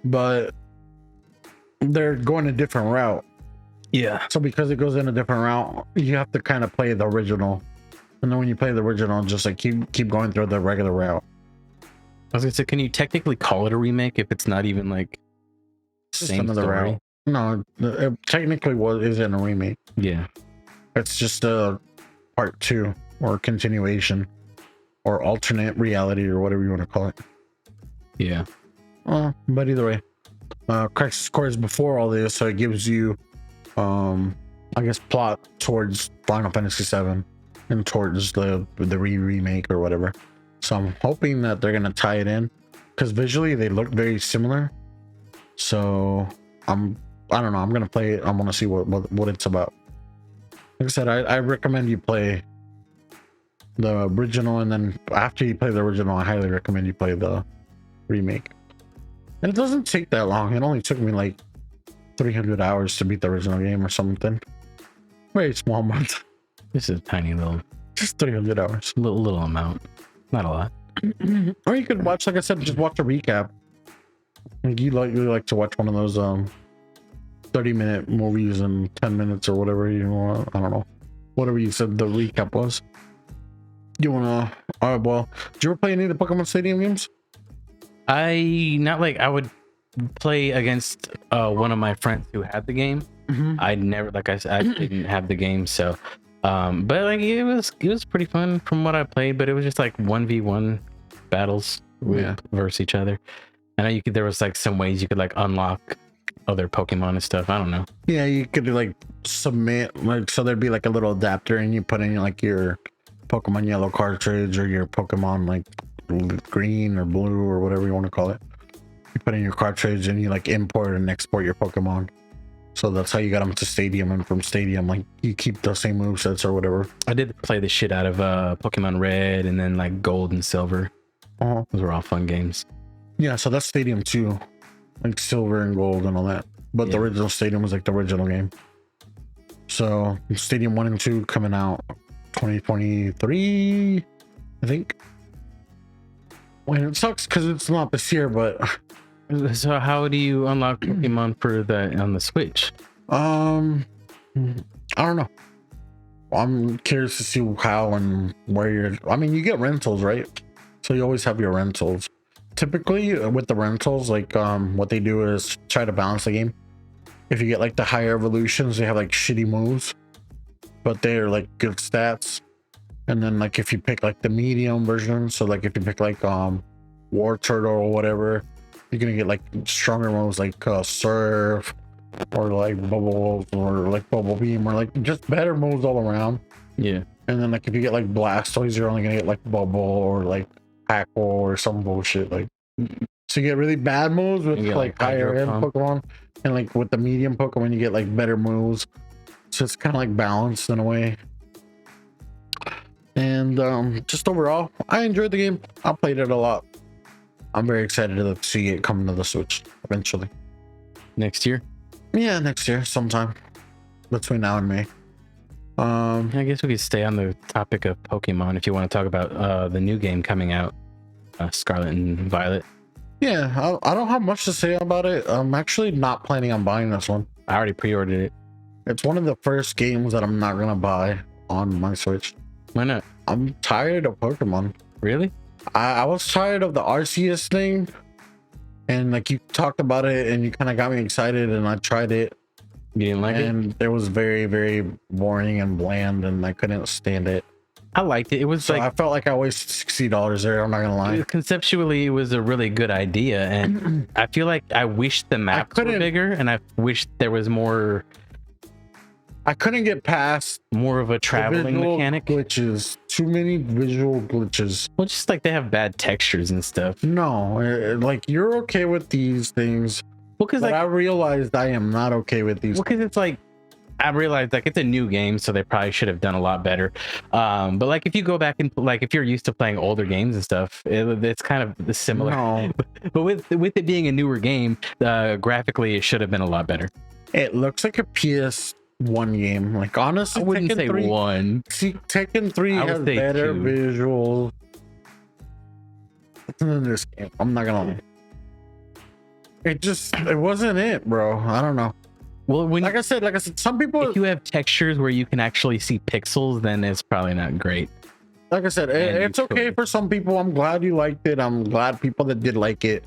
but they're going a different route. Yeah. So because it goes in a different route, you have to kind of play the original. And then when you play the original, just like keep going through the regular route. I was gonna say, can you technically call it a remake if it's not even like same another story? route? No, it technically isn't a remake. Yeah. It's just a part 2 or continuation or alternate reality or whatever you want to call it. Yeah. But either way, Crisis Core is before all this, so it gives you I guess plot towards Final Fantasy 7 and towards the remake or whatever. So I'm hoping that they're gonna tie it in, because visually they look very similar. So I don't know, I'm gonna play it. I want to see what it's about. Like I said, I recommend you play the original, and then after you play the original, I highly recommend you play the remake. And it doesn't take that long. It only took me like 300 hours to beat the original game or something. Very small amount. This is a tiny little, just 300 hours. Little amount, not a lot. Or you could watch, like I said, just watch a recap. Like you like to watch one of those 30-minute movies in 10 minutes or whatever you want. I don't know, whatever you said the recap was. You wanna? All right. Well, did you ever play any of the Pokemon Stadium games? I would play against one of my friends who had the game. I never, like I said, I didn't have the game, so but like it was pretty fun from what I played, but it was just like 1v1 battles versus each other. I know you could, there was like some ways you could like unlock other Pokemon and stuff. I don't know. Yeah, you could like submit, like, so there'd be like a little adapter and you put in like your Pokemon Yellow cartridge or your Pokemon like green or blue or whatever you want to call it. You put in your cartridge and you like import and export your Pokemon. So that's how you got them to Stadium, and from Stadium, like you keep the same movesets or whatever. I did play the shit out of Pokemon Red and then like Gold and Silver. Those were all fun games. Yeah, so that's Stadium 2, like Silver and Gold and all that. But the original Stadium was like the original game. So Stadium 1 and 2 coming out 2023, I think. Well, it sucks because it's not this year, but so how do you unlock Pokemon for the on the Switch? I don't know. I'm curious to see how and where you're. I mean, you get rentals, right? So you always have your rentals. Typically with the rentals, like what they do is try to balance the game. If you get like the higher evolutions, they have like shitty moves, but they're like good stats. And then like if you pick like the medium version, so like if you pick like War Turtle or whatever, you're gonna get like stronger moves like Surf or like Bubble or like Bubble Beam or like just better moves all around. Yeah. And then like if you get like Blastoise, you're only gonna get like Bubble or like Hackle or some bullshit. Like, so you get really bad moves with like higher end Pokemon, and like with the medium Pokemon you get like better moves. So it's kind of like balanced in a way. And just overall, I enjoyed the game. I played it a lot. I'm very excited to see it coming to the Switch eventually. Next year? Yeah, next year sometime between now and May. I guess we could stay on the topic of Pokemon if you want to talk about the new game coming out, Scarlet and Violet. Yeah, I don't have much to say about it. I'm actually not planning on buying this one. I already pre-ordered it. It's one of the first games that I'm not gonna buy on my Switch. Why not? I'm tired of Pokemon. Really? I was tired of the Arceus thing, and like you talked about it and you kind of got me excited, and I tried it. You didn't like it? And it was very, very boring and bland, and I couldn't stand it. I liked it. It was like, I felt like I wasted $60 there. I'm not gonna lie. Conceptually, it was a really good idea, and I feel like I wish the maps were bigger, and I wish there was more. I couldn't get past more of a traveling mechanic. Glitches, too many visual glitches. Well, just like they have bad textures and stuff. No, like you're okay with these things. Well, because like, I realized I am not okay with these. Well, because it's like, I realized like it's a new game, so they probably should have done a lot better. But like if you go back and like if you're used to playing older games and stuff, it's kind of similar. No. But with it being a newer game, graphically it should have been a lot better. It looks like a PS1 game. Like honestly, I wouldn't say 3, one. See, Tekken 3 has better visuals than this game. I'm not gonna lie. It wasn't it, bro. I don't know. Well, like I said, some people, if you have textures where you can actually see pixels, then it's probably not great. Like I said, it's okay for some people. I'm glad you liked it. I'm glad people that did like it.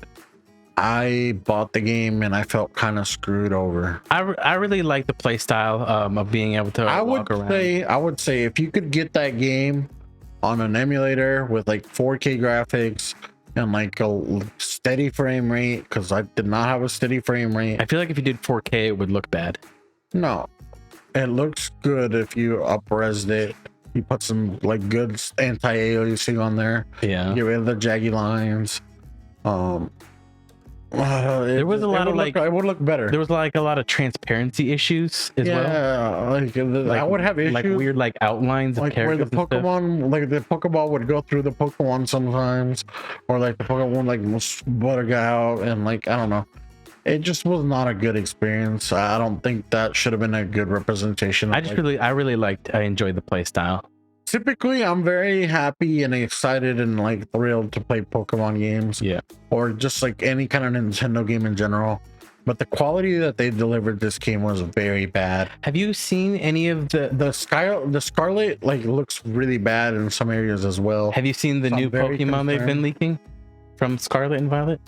I bought the game and I felt kind of screwed over. I really like the play style of being able to walk around. I would say if you could get that game on an emulator with like 4K graphics and like a steady frame rate, because I did not have a steady frame rate. I feel like if you did 4K, it would look bad. No, it looks good if you up-resed it. You put some like good anti-aliasing on there. Yeah. Get rid of the jaggy lines. There was a lot of like, it would look better. There was like a lot of transparency issues as well. Yeah, I would have issues like weird like outlines of like characters where the Pokemon, like the Pokeball would go through the Pokemon sometimes, or like the Pokemon like butterg out, and like I don't know. It just was not a good experience. I don't think that should have been a good representation. I enjoyed the play style. Typically, I'm very happy and excited and like thrilled to play Pokemon games. Yeah. Or just like any kind of Nintendo game in general. but the quality that they delivered this game was very bad. Have you seen any of The Scarlet like looks really bad in some areas as well. Have you seen the So I'm new very Pokemon they've been concerned. leaking from Scarlet and Violet?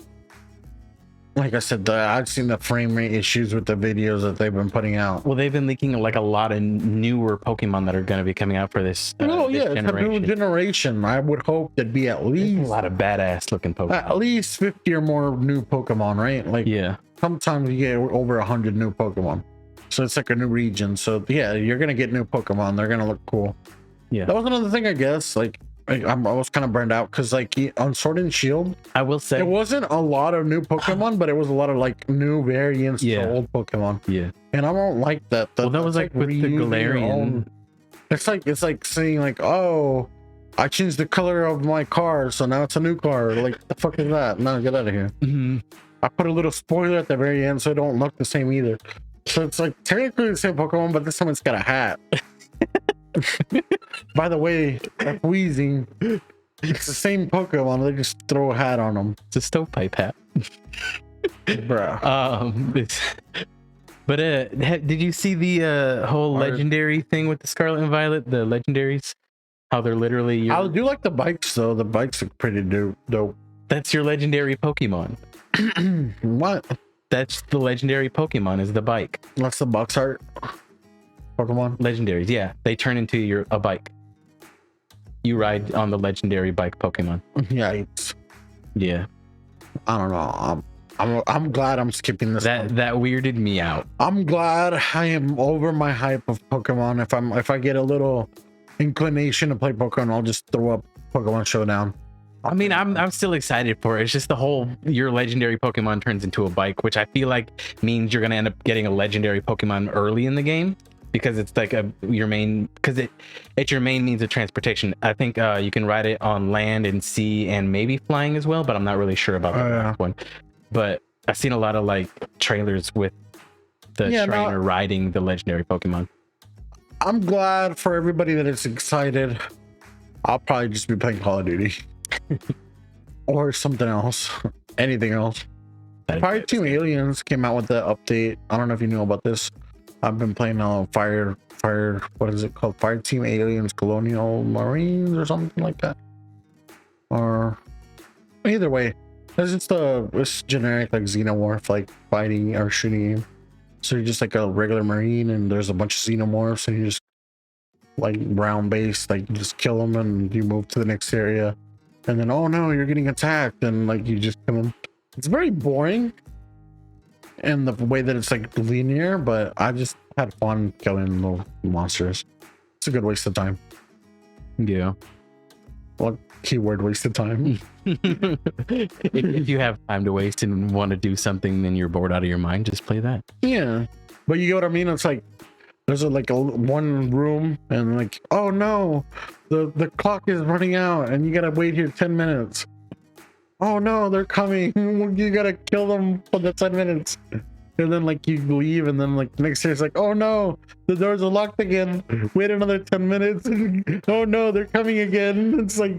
Like I said, I've seen the frame rate issues with the videos that they've been putting out. Well, they've been leaking like a lot of newer Pokemon that are going to be coming out for this. Oh this yeah, it's a new generation. I would hope there'd be at There's least a lot of badass looking Pokemon. at least 50 or more new Pokemon, right? Like Yeah, sometimes you get over 100 new Pokemon. So it's like a new region. So yeah, you're gonna get new Pokemon. They're gonna look cool. yeah. That was another thing, I guess. Like I was kind of burned out because like on Sword and Shield, I will say it wasn't a lot of new Pokemon, but it was a lot of like new variants Yeah. to old Pokemon. yeah. And I don't like that. Well, that was that's like with the reusing your own- Galarian. It's like saying like, oh, I changed the color of my car, so now it's a new car. Like the fuck is that? No, get out of here. Mhm. I put a little spoiler at the very end so it don't look the same either. So it's like technically the same Pokemon, but this time it's got a hat. By the way, like Weezing, it's the same Pokemon. They just throw a hat on them, It's a stovepipe hat. bruh. But did you see the whole Or- legendary thing with the Scarlet and Violet? The legendaries, how they're literally I do like the bikes though. The bikes look pretty dope. that's your legendary Pokemon. What? That's the legendary Pokemon is the bike. That's the box art Pokemon. Legendaries, yeah, they turn into a bike. You ride on the legendary bike Pokemon. Yeah, Yeah, I don't know. I'm glad I'm skipping this. one. that weirded me out. I'm glad I am over my hype of Pokemon. If I get a little inclination to play Pokemon, I'll just throw up Pokemon Showdown. I mean, I'm still excited for it. It's just the whole your legendary Pokemon turns into a bike, which I feel like means you're gonna end up getting a legendary Pokemon early in the game because it's like your main it's your main means of transportation. I think you can ride it on land and sea and maybe flying as well, but I'm not really sure about that last one. But I've seen a lot of like trailers with the trainer riding the legendary Pokemon. I'm glad for everybody that is excited. I'll probably just be playing Call of Duty or something else, anything else. Fire Team Aliens came out with the update. I don't know if you knew about this. I've been playing Fire. What is it called? Fire Team Aliens Colonial Marines or something like that. Or either way, it's just it's generic like Xenomorph, like fighting or shooting game. So you're just like a regular Marine, and there's a bunch of Xenomorphs, and you just like round base, like you just kill them, and you move to the next area. And then, oh no, you're getting attacked, and like you just kill them. It's very boring in the way that it's like linear, but I just had fun killing little monsters. It's a good waste of time. Yeah. Well, keyword waste of time. if you have time to waste and want to do something, then you're bored out of your mind, just play that. Yeah, but you get what I mean. It's like there's like one room, and like, oh no, the clock is running out, and you gotta wait here 10 minutes. Oh no, they're coming. You gotta kill them for the 10 minutes. And then like you leave, and then like next year it's like, oh no, the doors are locked again. Wait another 10 minutes. Oh no, they're coming again. It's like,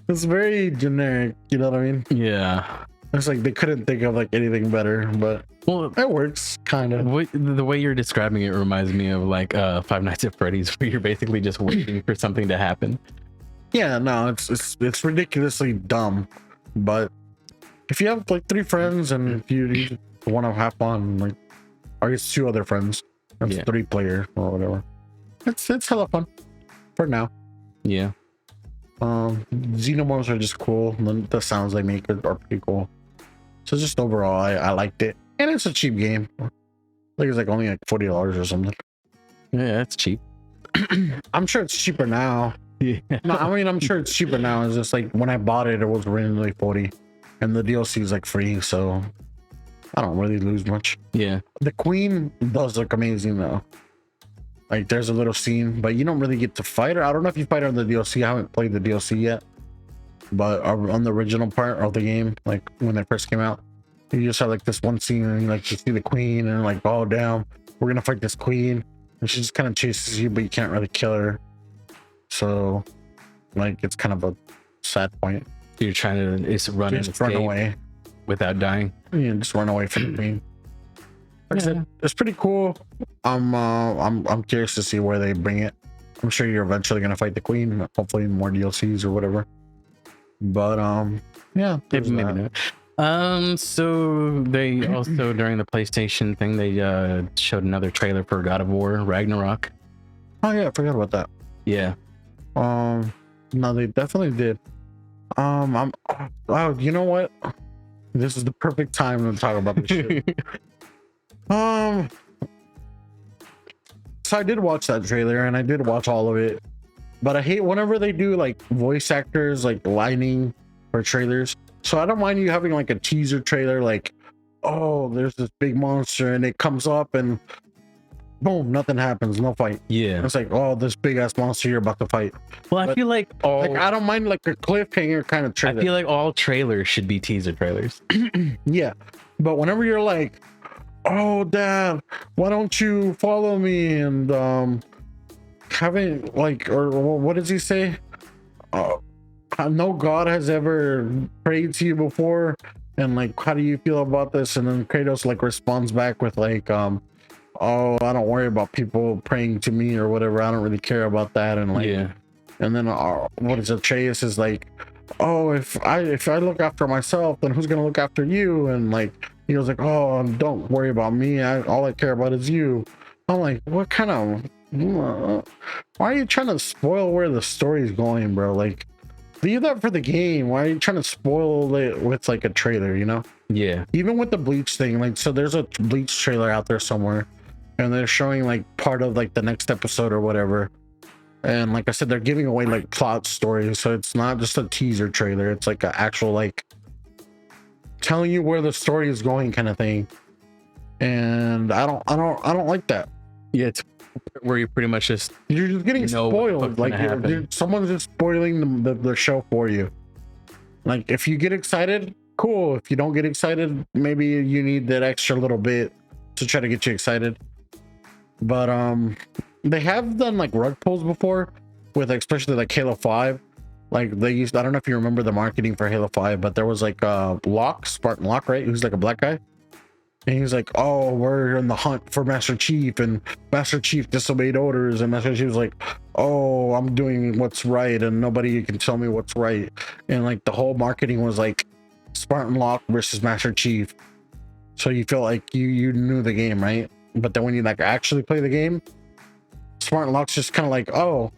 it's very generic, you know what I mean? Yeah. It's like they couldn't think of like anything better, but Well, it works kind of. the way you're describing it reminds me of like Five Nights at Freddy's, where you're basically just waiting for something to happen. Yeah, no, it's ridiculously dumb. But if you have like 3 friends, and if you want to have fun, like, or it's 2 other friends, that's 3 player or whatever. It's hella fun for now. Yeah. Xenomorphs are just cool. The sounds they make are pretty cool. So just overall, I liked it, and it's a cheap game. I think it's like only like $40 or something. Yeah, that's cheap. I'm sure it's cheaper now. Yeah. No, I mean, I'm sure it's cheaper now. It's just like when I bought it, it was originally 40, and the DLC is like free, so I don't really lose much. Yeah. The Queen does look amazing though. Like there's a little scene, but you don't really get to fight her. I don't know if you fight her on the DLC. I haven't played the DLC yet, but on the original part of the game, like when it first came out, you just have like this one scene, and you like you see the Queen, and like, oh damn, we're gonna fight this Queen, and she just kind of chases you, but you can't really kill her. So like it's kind of a sad point. You're trying to run Just run away without dying. Yeah, just run away from the Queen. Like I said, it's pretty cool. I'm curious to see where they bring it. I'm sure you're eventually gonna fight the queen. Hopefully, more DLCs or whatever. But yeah, Maybe not. So they also during the PlayStation thing they showed another trailer for God of War Ragnarok. Oh yeah, I forgot about that. Yeah. No, they definitely did. Oh, you know what? This is the perfect time to talk about this shit. So I did watch that trailer and I did watch all of it, but I hate whenever they do like voice actors like lining for trailers. So I don't mind you having like a teaser trailer, like, oh, there's this big monster and it comes up and boom, nothing happens, no fight. Yeah. It's like, oh, this big ass monster you're about to fight. Well, I feel like I don't mind like a cliffhanger kind of trailer. I feel like all trailers should be teaser trailers. Yeah, but whenever you're like, oh dad, why don't you follow me, and haven't like, or what does he say, no god has ever prayed to you before, and like, how do you feel about this? And then Kratos like responds back with like, oh, I don't worry about people praying to me or whatever, I don't really care about that. And like, yeah. And then what is Atreus is like, oh, if I look after myself, then who's gonna look after you? And like, he was like, oh, don't worry about me, all I care about is you. I'm like, what kind of why are you trying to spoil where the story's going, bro? Like, leave that for the game. Why are you trying to spoil it with like a trailer, you know? Yeah. Even with the Bleach thing, like, so there's a Bleach trailer out there somewhere and they're showing like part of like the next episode or whatever, and like I said, they're giving away like plot stories, so it's not just a teaser trailer, it's like an actual like telling you where the story is going kind of thing. And I don't like that. Yeah, it's where you pretty much just you're just getting spoiled, like someone's just spoiling the show for you. Like, if you get excited, cool. If you don't get excited, maybe you need that extra little bit to try to get you excited. But they have done like rug pulls before with especially like Halo 5. Like they used, I don't know if you remember the marketing for Halo 5, but there was like Spartan Locke, right? Who's like a black guy. And he's like, oh, we're in the hunt for Master Chief, and Master Chief disobeyed orders, and Master Chief was like, oh, I'm doing what's right and nobody can tell me what's right. And like the whole marketing was like Spartan Locke versus Master Chief. So you feel like you knew the game, right? But then when you like actually play the game, Spartan Locke's just kind of like, oh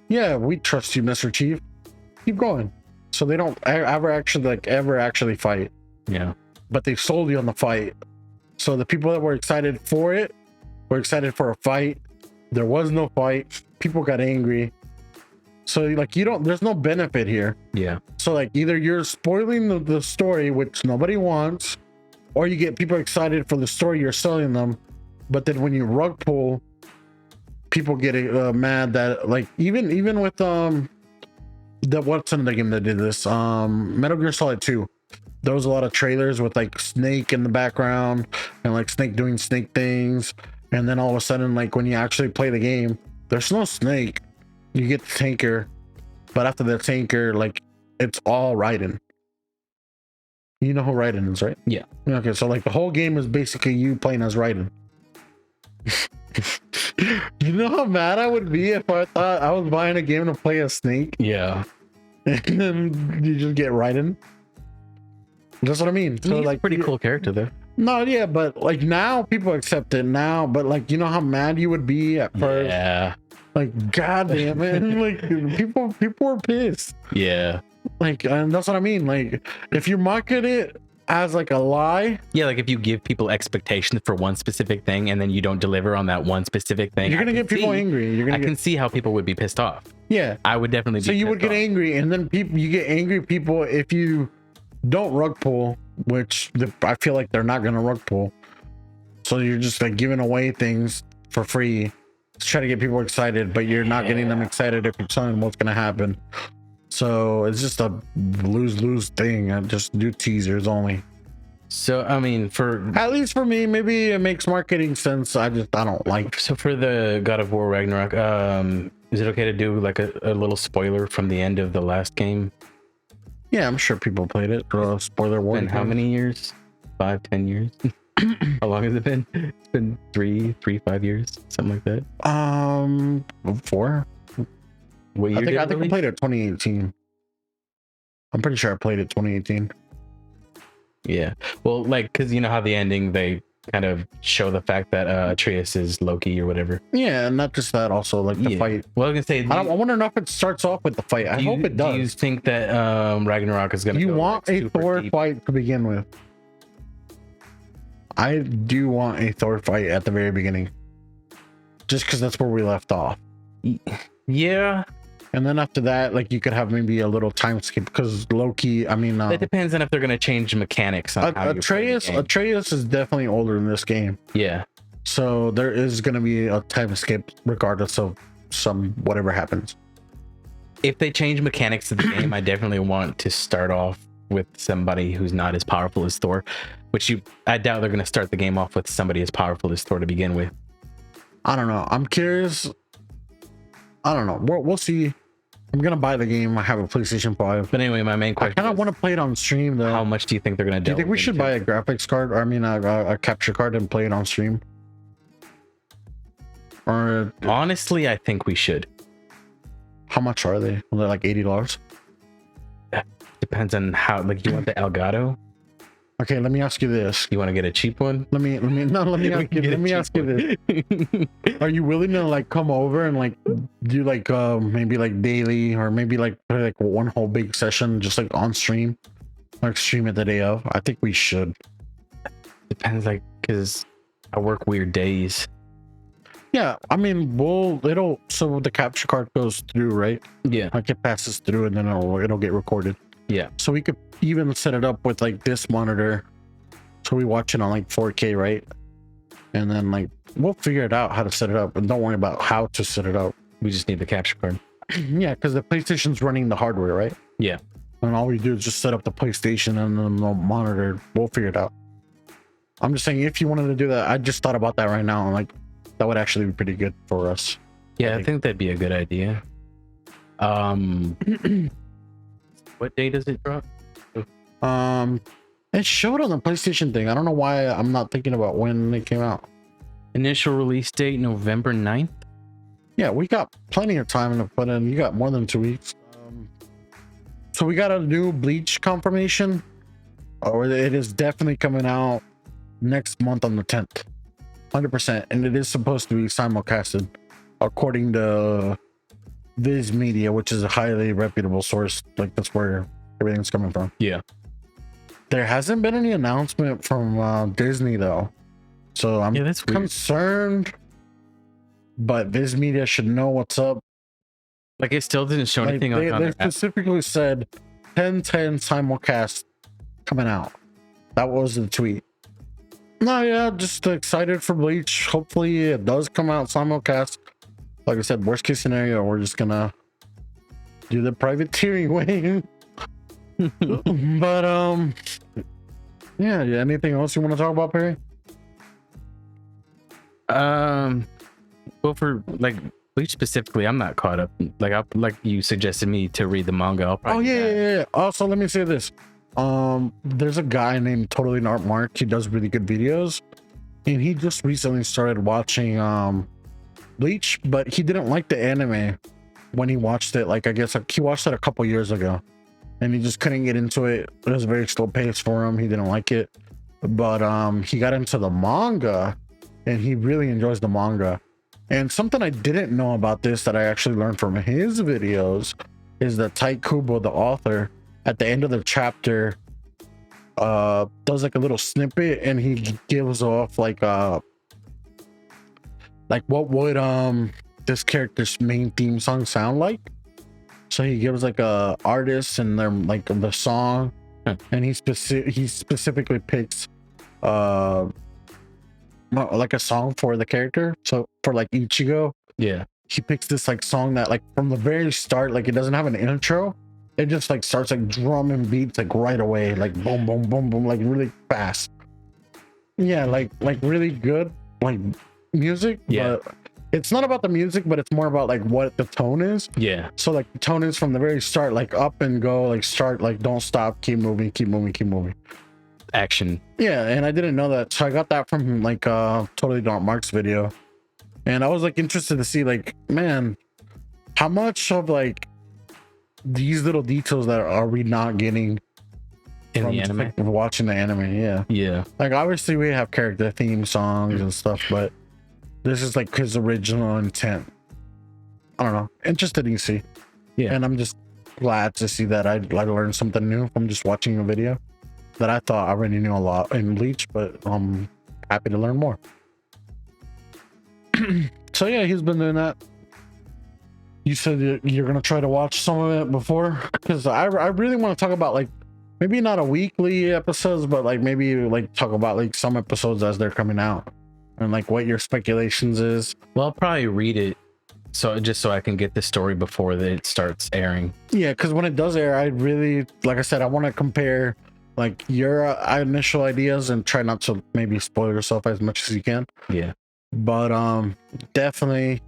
yeah, we trust you, Master Chief, keep going. So they don't ever actually fight. Yeah, but they sold you on the fight. So the people that were excited for it were excited for a fight. There was no fight. People got angry. So like, there's no benefit here. Yeah. So like, either you're spoiling the story, which nobody wants, or you get people excited for the story you're selling them. But then when you rug pull, people get mad that like, even with what's another game that did this? Metal Gear Solid 2. There was a lot of trailers with like Snake in the background and like Snake doing Snake things, and then all of a sudden, like when you actually play the game, there's no Snake. You get the tanker, but after the tanker, like it's all Raiden. You know who Raiden is, right? Yeah. Okay, so like the whole game is basically you playing as Raiden. You know how mad I would be if I thought I was buying a game to play a Snake? Yeah. And then you just get Raiden. That's what I mean. So he's like, a pretty cool character though. No, yeah, but like now people accept it now, but like, you know how mad you would be at first? Yeah. Like, god damn it. Like people are pissed. Yeah. Like, and that's what I mean. Like, if you market it as like a lie, yeah, like if you give people expectations for one specific thing and then you don't deliver on that one specific thing, you're gonna get people angry. I can see how people would be pissed off. Yeah, I would definitely be so you would get angry, and then you get angry people if you don't rug pull, which I feel like they're not gonna rug pull. So you're just like giving away things for free to try to get people excited, but you're not getting them excited if you're telling them what's gonna happen. So it's just a lose-lose thing. I just do teasers only. So I mean, at least for me, maybe it makes marketing sense. I don't like. So for the God of War Ragnarok, is it okay to do like a little spoiler from the end of the last game? Yeah, I'm sure people played it. Spoiler warning. And how many years? 5-10 years? How long has it been? It's been 5 years, something like that. 4. What year did it I think I release? played it 2018. I'm pretty sure I played it 2018. Yeah. Well, like, because you know how the ending, they kind of show the fact that Atreus is Loki or whatever. Yeah, and not just that, also like the fight. Well, I was gonna say, I wonder enough if it starts off with the fight. I hope it does. Do you think that Ragnarok is gonna? You go, want like, a Thor deep? fight to begin with? I do want a Thor fight at the very beginning, just because that's where we left off. Yeah. And then after that, like, you could have maybe a little time skip because Loki. I mean, it depends on if they're gonna change mechanics on how Atreus is definitely older in this game. Yeah. So there is gonna be a time skip regardless of whatever happens. If they change mechanics to the game, I definitely want to start off with somebody who's not as powerful as Thor, I doubt they're gonna start the game off with somebody as powerful as Thor to begin with. I don't know. I'm curious. I don't know. We'll see. I'm gonna buy the game. I have a PlayStation 5. But anyway, my main question: I kind of want to play it on stream though. How much do you think they're gonna do? Do you think we should buy a graphics card, or I mean, a capture card, and play it on stream? Or honestly, I think we should. How much are they? Are they like $80? Depends on how. Like, you want the Elgato? Okay, let me ask you this. You want to get a cheap one? Let me ask you this. Are you willing to like come over and like do like maybe like daily, or maybe like play like one whole big session just like on stream, like stream it the day of? I think we should. Depends, like, because I work weird days. Yeah, I mean, so the capture card goes through, right? Yeah, like it passes through and then it'll get recorded. Yeah, so we could even set it up with like this monitor, so we watch it on like 4K, right? And then like we'll figure it out how to set it up, and don't worry about how to set it up. We just need the capture card. Yeah, because the PlayStation's running the hardware, right? Yeah, and all we do is just set up the PlayStation and then the monitor. We'll figure it out. I'm just saying, if you wanted to do that, I just thought about that right now, and like that would actually be pretty good for us. Yeah, I think that'd be a good idea. What day does it drop? It showed on the PlayStation thing. I don't know why I'm not thinking about when it came out. Initial release date November 9th. Yeah, we got plenty of time to put in. You got more than 2 weeks. So we got a new Bleach confirmation, or it is definitely coming out next month on the 10th, 100%, and it is supposed to be simulcasted according to Viz Media, which is a highly reputable source. Like, that's where everything's coming from. Yeah, there hasn't been any announcement from Disney though, so I'm that's concerned. But Viz Media should know what's up. Like, it still didn't show anything they on their specifically said 10/10 simulcast coming out. That was the tweet. No, yeah, just excited for Bleach. Hopefully it does come out simulcast. Like I said, worst case scenario, we're just gonna do the privateering way. But yeah, anything else you want to talk about, Perry? Well, for like Bleach specifically, I'm not caught up. Like you suggested me to read the manga. I'll probably yeah. Also, let me say this. There's a guy named Totally Not Mark. He does really good videos, and he just recently started watching Bleach, but he didn't like the anime when he watched it. Like, I guess like, he watched it a couple years ago, and he just couldn't get into it. It was a very slow pace for him. He didn't like it, but he got into the manga, and he really enjoys the manga. And something I didn't know about this that I actually learned from his videos is that Tai Kubo, the author, at the end of the chapter does like a little snippet, and he gives off like what would this character's main theme song sound like. So he gives like a artist and their like the song, and he specifically picks like a song for the character. So for like Ichigo, yeah, he picks this like song that like from the very start, like it doesn't have an intro. It just like starts like drum and beats like right away, like boom, boom, boom, boom, like really fast. Yeah, like really good like music. Yeah, but it's not about the music, but it's more about like what the tone is. Yeah. So like the tone is from the very start, like up and go, like start, like don't stop, keep moving, keep moving, keep moving. action. Yeah, and I didn't know that, so I got that from like Totally Dark Mark's video, and I was like interested to see like, man, how much of like these little details that are we not getting In from the just, anime? like, watching the anime? Yeah, Yeah. like obviously we have character theme songs and stuff, but this is like his original intent. I don't know, interested to see. Yeah. And I'm just glad to see that I learned something new from just watching a video that I thought I already knew a lot in Bleach, but I'm happy to learn more. So yeah, he's been doing that. You said you're gonna try to watch some of it before, because I really want to talk about like maybe not a weekly episodes, but like maybe like talk about like some episodes as they're coming out and like what your speculations is. Well, I'll probably read it so I can get the story before it starts airing. Yeah, because when it does air, I really, like I said, I want to compare like your initial ideas and try not to maybe spoil yourself as much as you can. Yeah. But definitely,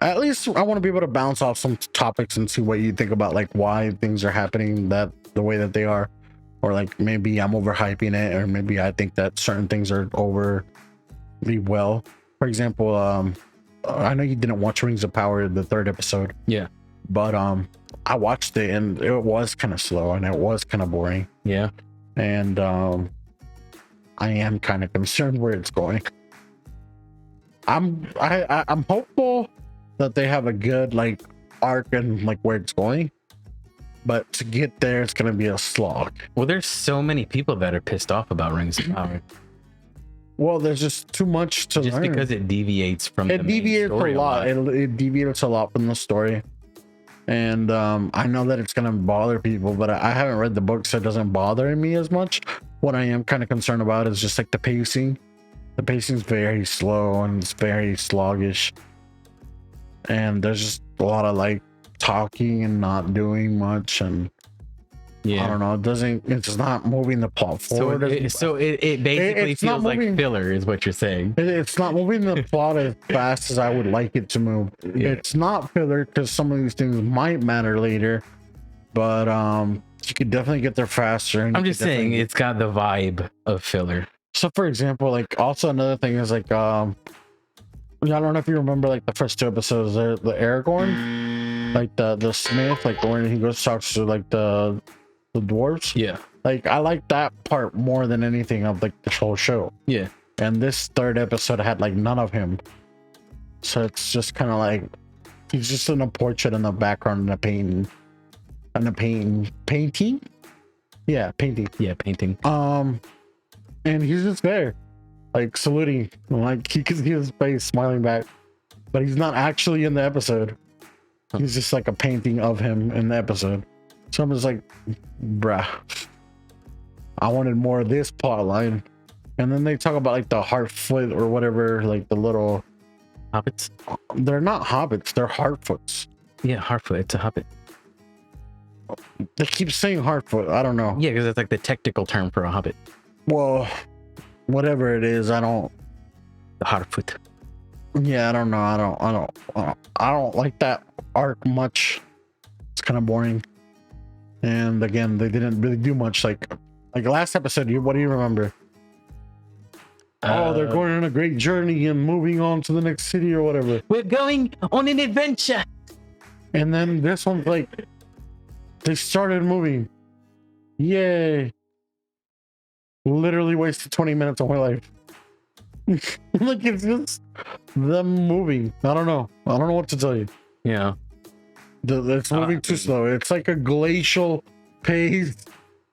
at least I want to be able to bounce off some topics and see what you think about like why things are happening that the way that they are, or like maybe I'm overhyping it, or maybe I think that certain things are overly well. For example, I know you didn't watch Rings of Power, the 3rd episode. Yeah. But I watched it and it was kind of slow and it was kind of boring. Yeah. And I am kind of concerned where it's going. I'm hopeful that they have a good like arc and like where it's going, but to get there it's gonna be a slog. Well, there's so many people that are pissed off about Rings of Power. Well, there's just too much to Just learn. because it deviates from It the main deviates a story lot. It deviates a lot from the story. And I know that it's gonna bother people, but I haven't read the book, so it doesn't bother me as much. What I am kind of concerned about is just like the pacing. The pacing's very slow and it's very sluggish. And there's just a lot of like talking and not doing much, and Yeah. I don't know, it's not moving the plot forward. It basically it's not feels like moving- filler is what you're saying. It's not moving the plot as fast as I would like it to move. Yeah. It's not filler because some of these things might matter later, but you could definitely get there faster. And I'm you just could saying definitely- it's got the vibe of filler. So for example, like also another thing is like I don't know if you remember like the first 2 episodes, the Aragorn, like the Smith, like when he goes talks to like the dwarves. Yeah. Like I like that part more than anything of like the whole show. Yeah. And this 3rd episode had like none of him, so it's just kind of like he's just in a portrait in the background and a painting yeah, painting. Yeah, painting. And he's just there like saluting, like you can see his face smiling back, but he's not actually in the episode. He's just like a painting of him in the episode. So I'm just like, bruh, I wanted more of this plot line. And then they talk about like the Heartfoot or whatever, like the little Hobbits? they're not hobbits, they're Heartfoots. Yeah, Harfoot. It's a hobbit. They keep saying Heartfoot. I don't know. Yeah, because it's like the technical term for a hobbit. Well, whatever it is, I don't The Harfoot. yeah, I don't know. I don't like that arc much. It's kind of boring. And again, they didn't really do much. Like last episode, what do you remember? They're going on a great journey and moving on to the next city or whatever. We're going on an adventure. And then this one's like, they started moving. Yay. Literally wasted 20 minutes of my life. Like it's just them moving. I don't know what to tell you. Yeah. It's moving too slow. It's like a glacial pace.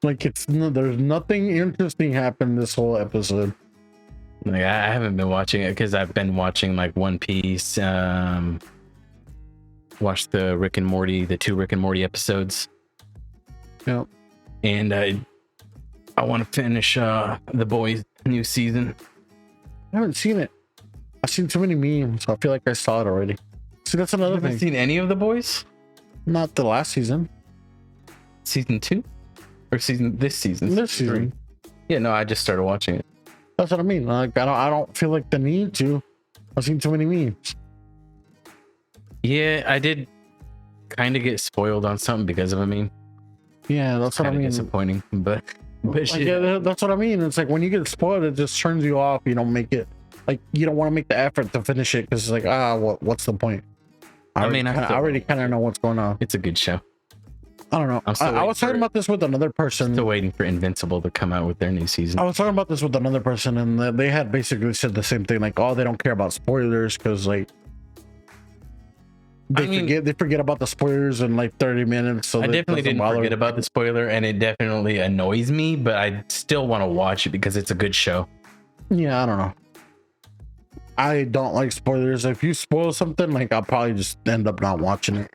Like there's nothing interesting happened this whole episode. Like I haven't been watching it because I've been watching like One Piece. Watched the 2 Rick and Morty episodes. Yeah. And I want to finish The Boys new season. I haven't seen it. I've seen too many memes, so I feel like I saw it already. See, that's You another haven't thing. seen any of The Boys? Not the last season. Season 2? Or this season? This season. Yeah, no, I just started watching it. That's what I mean. Like I don't feel like the need to. I've seen too many memes. Yeah, I did kind of get spoiled on something because of a meme. Yeah, that's what I Kind of mean. disappointing, but But Like, yeah, that's what I mean. It's like when you get spoiled, it just turns you off. You don't make it like you don't want to make the effort to finish it because it's like what's the point? I already kind of know what's going on. It's a good show. I don't know. I was talking about this with another person. Still waiting for Invincible to come out with their new season. I was talking about this with another person, and they had basically said the same thing. Like, oh, they don't care about spoilers because like they forget about the spoilers in like 30 minutes. So I definitely didn't forget about the spoiler, and it definitely annoys me. But I still want to watch it because it's a good show. Yeah, I don't know. I don't like spoilers. If you spoil something, like I'll probably just end up not watching it.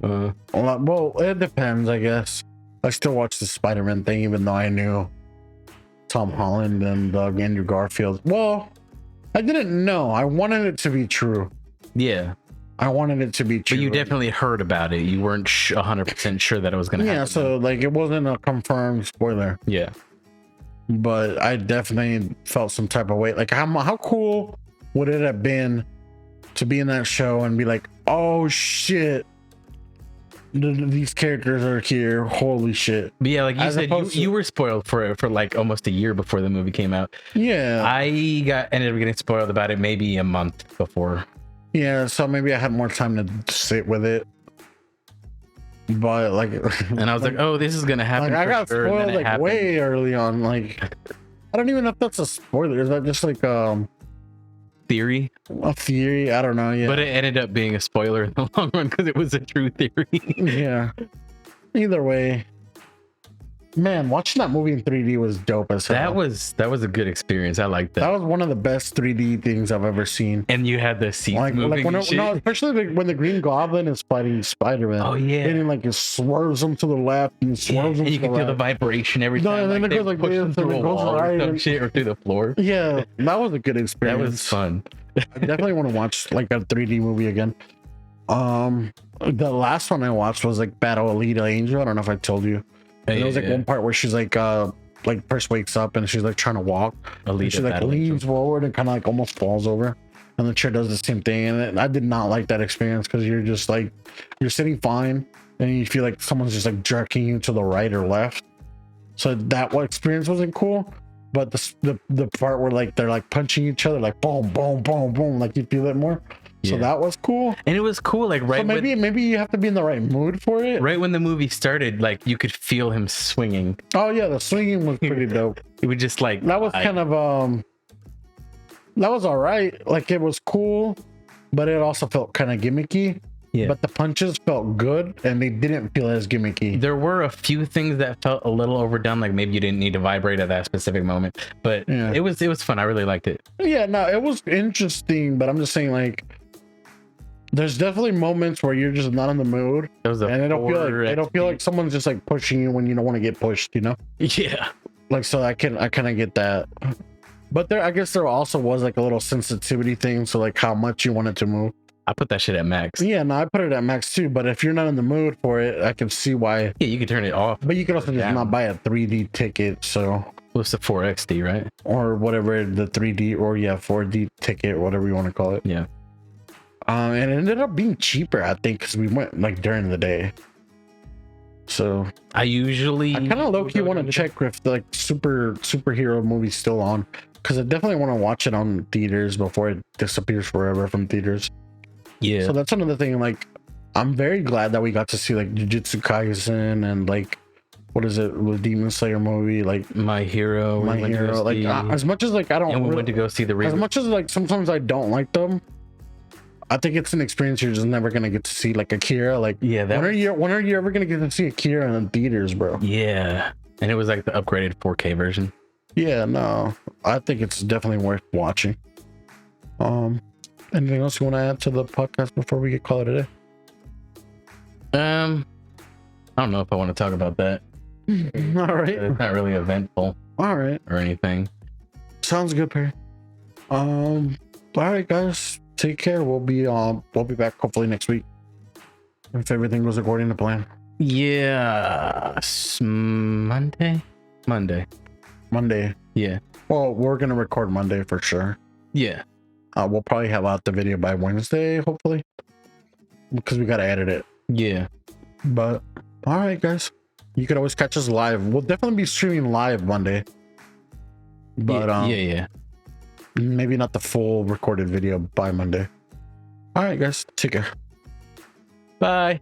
Well, it depends, I guess. I still watch the Spider-Man thing, even though I knew Tom Holland and Andrew Garfield. Well, I didn't know. I wanted it to be true. Yeah, I wanted it to be true. But you definitely heard about it. You weren't 100% sure that it was going to happen. Yeah, so like it wasn't a confirmed spoiler. Yeah, but I definitely felt some type of way. Like how cool would it have been to be in that show and be like, oh shit, these characters are here, holy shit. But yeah, like you said, you were spoiled for like almost a year before the movie came out. Yeah, I ended up getting spoiled about it maybe a month before. Yeah, so maybe I had more time to sit with it, but like, and I was like, oh, this is gonna happen. Like, I got spoiled like way early on. Like, I don't even know if that's a spoiler. Is that just like theory? A theory? I don't know. Yeah, but it ended up being a spoiler in the long run because it was a true theory. Yeah. Either way, man, watching that movie in 3D was dope as hell. That was a good experience. I liked that. That was one of the best 3D things I've ever seen. And you had the seats moving. No, especially when the Green Goblin is fighting Spider-Man. Oh yeah, and like it swerves him to the left and swerves him. And you can feel the vibration every time. And then it goes like this, through a wall or some shit or through the floor. Yeah, that was a good experience. That was fun. I definitely want to watch like a 3D movie again. The last one I watched was like Battle Elite Angel. I don't know if I told you. And there was like one part where she's like first wakes up and she's like trying to walk. And she like leans forward and kind of like almost falls over. And the chair does the same thing. And I did not like that experience because you're just like, you're sitting fine and you feel like someone's just like jerking you to the right or left. So that experience wasn't cool. But the part where like they're like punching each other, like boom, boom, boom, boom, like you feel it more. So that was cool. And it was cool, like so maybe you have to be in the right mood for it. Right when the movie started, like you could feel him swinging. Oh yeah, the swinging was pretty dope. It was just like that was kind of that was all right. Like it was cool, but it also felt kind of gimmicky. Yeah. But the punches felt good and they didn't feel as gimmicky. There were a few things that felt a little overdone, like maybe you didn't need to vibrate at that specific moment. But it was fun. I really liked it. Yeah, no, it was interesting, but I'm just saying like there's definitely moments where you're just not in the mood. And it'll feel like someone's just like pushing you when you don't want to get pushed, you know? Yeah. Like so I kind of get that. But I guess there also was like a little sensitivity thing, so like how much you want it to move. I put that shit at max. Yeah, no, I put it at max too. But if you're not in the mood for it, I can see why. Yeah, you can turn it off. But you can also just not buy a 3D ticket. So what's the 4XD, right? Or whatever the 3D or 4D ticket, whatever you want to call it. Yeah. And it ended up being cheaper, I think, because we went like during the day. So I kind of low key want to check if the like superhero movie's still on, because I definitely want to watch it on theaters before it disappears forever from theaters. Yeah. So that's another thing. Like, I'm very glad that we got to see like Jujutsu Kaisen and like, what is it, the Demon Slayer movie, like My Hero. Like as much as like I don't. And we went to go see the reboot. As much as like sometimes I don't like them, I think it's an experience you're just never gonna get to see. Like Akira. Like when are you ever gonna get to see Akira in theaters, bro? Yeah. And it was like the upgraded 4K version. Yeah. No, I think it's definitely worth watching. Anything else you want to add to the podcast before we get called today? I don't know if I want to talk about that. All right. It's not really eventful. All right. Or anything. Sounds good, Perry. All right, guys. Take care. We'll be back hopefully next week if everything goes according to plan. Yeah. Monday. Yeah. Well, we're gonna record Monday for sure. Yeah. We'll probably have out the video by Wednesday, hopefully, because we gotta edit it. Yeah. But all right, guys. you could always catch us live. We'll definitely be streaming live Monday, but yeah. maybe not the full recorded video by Monday. All right, guys, take care. Bye.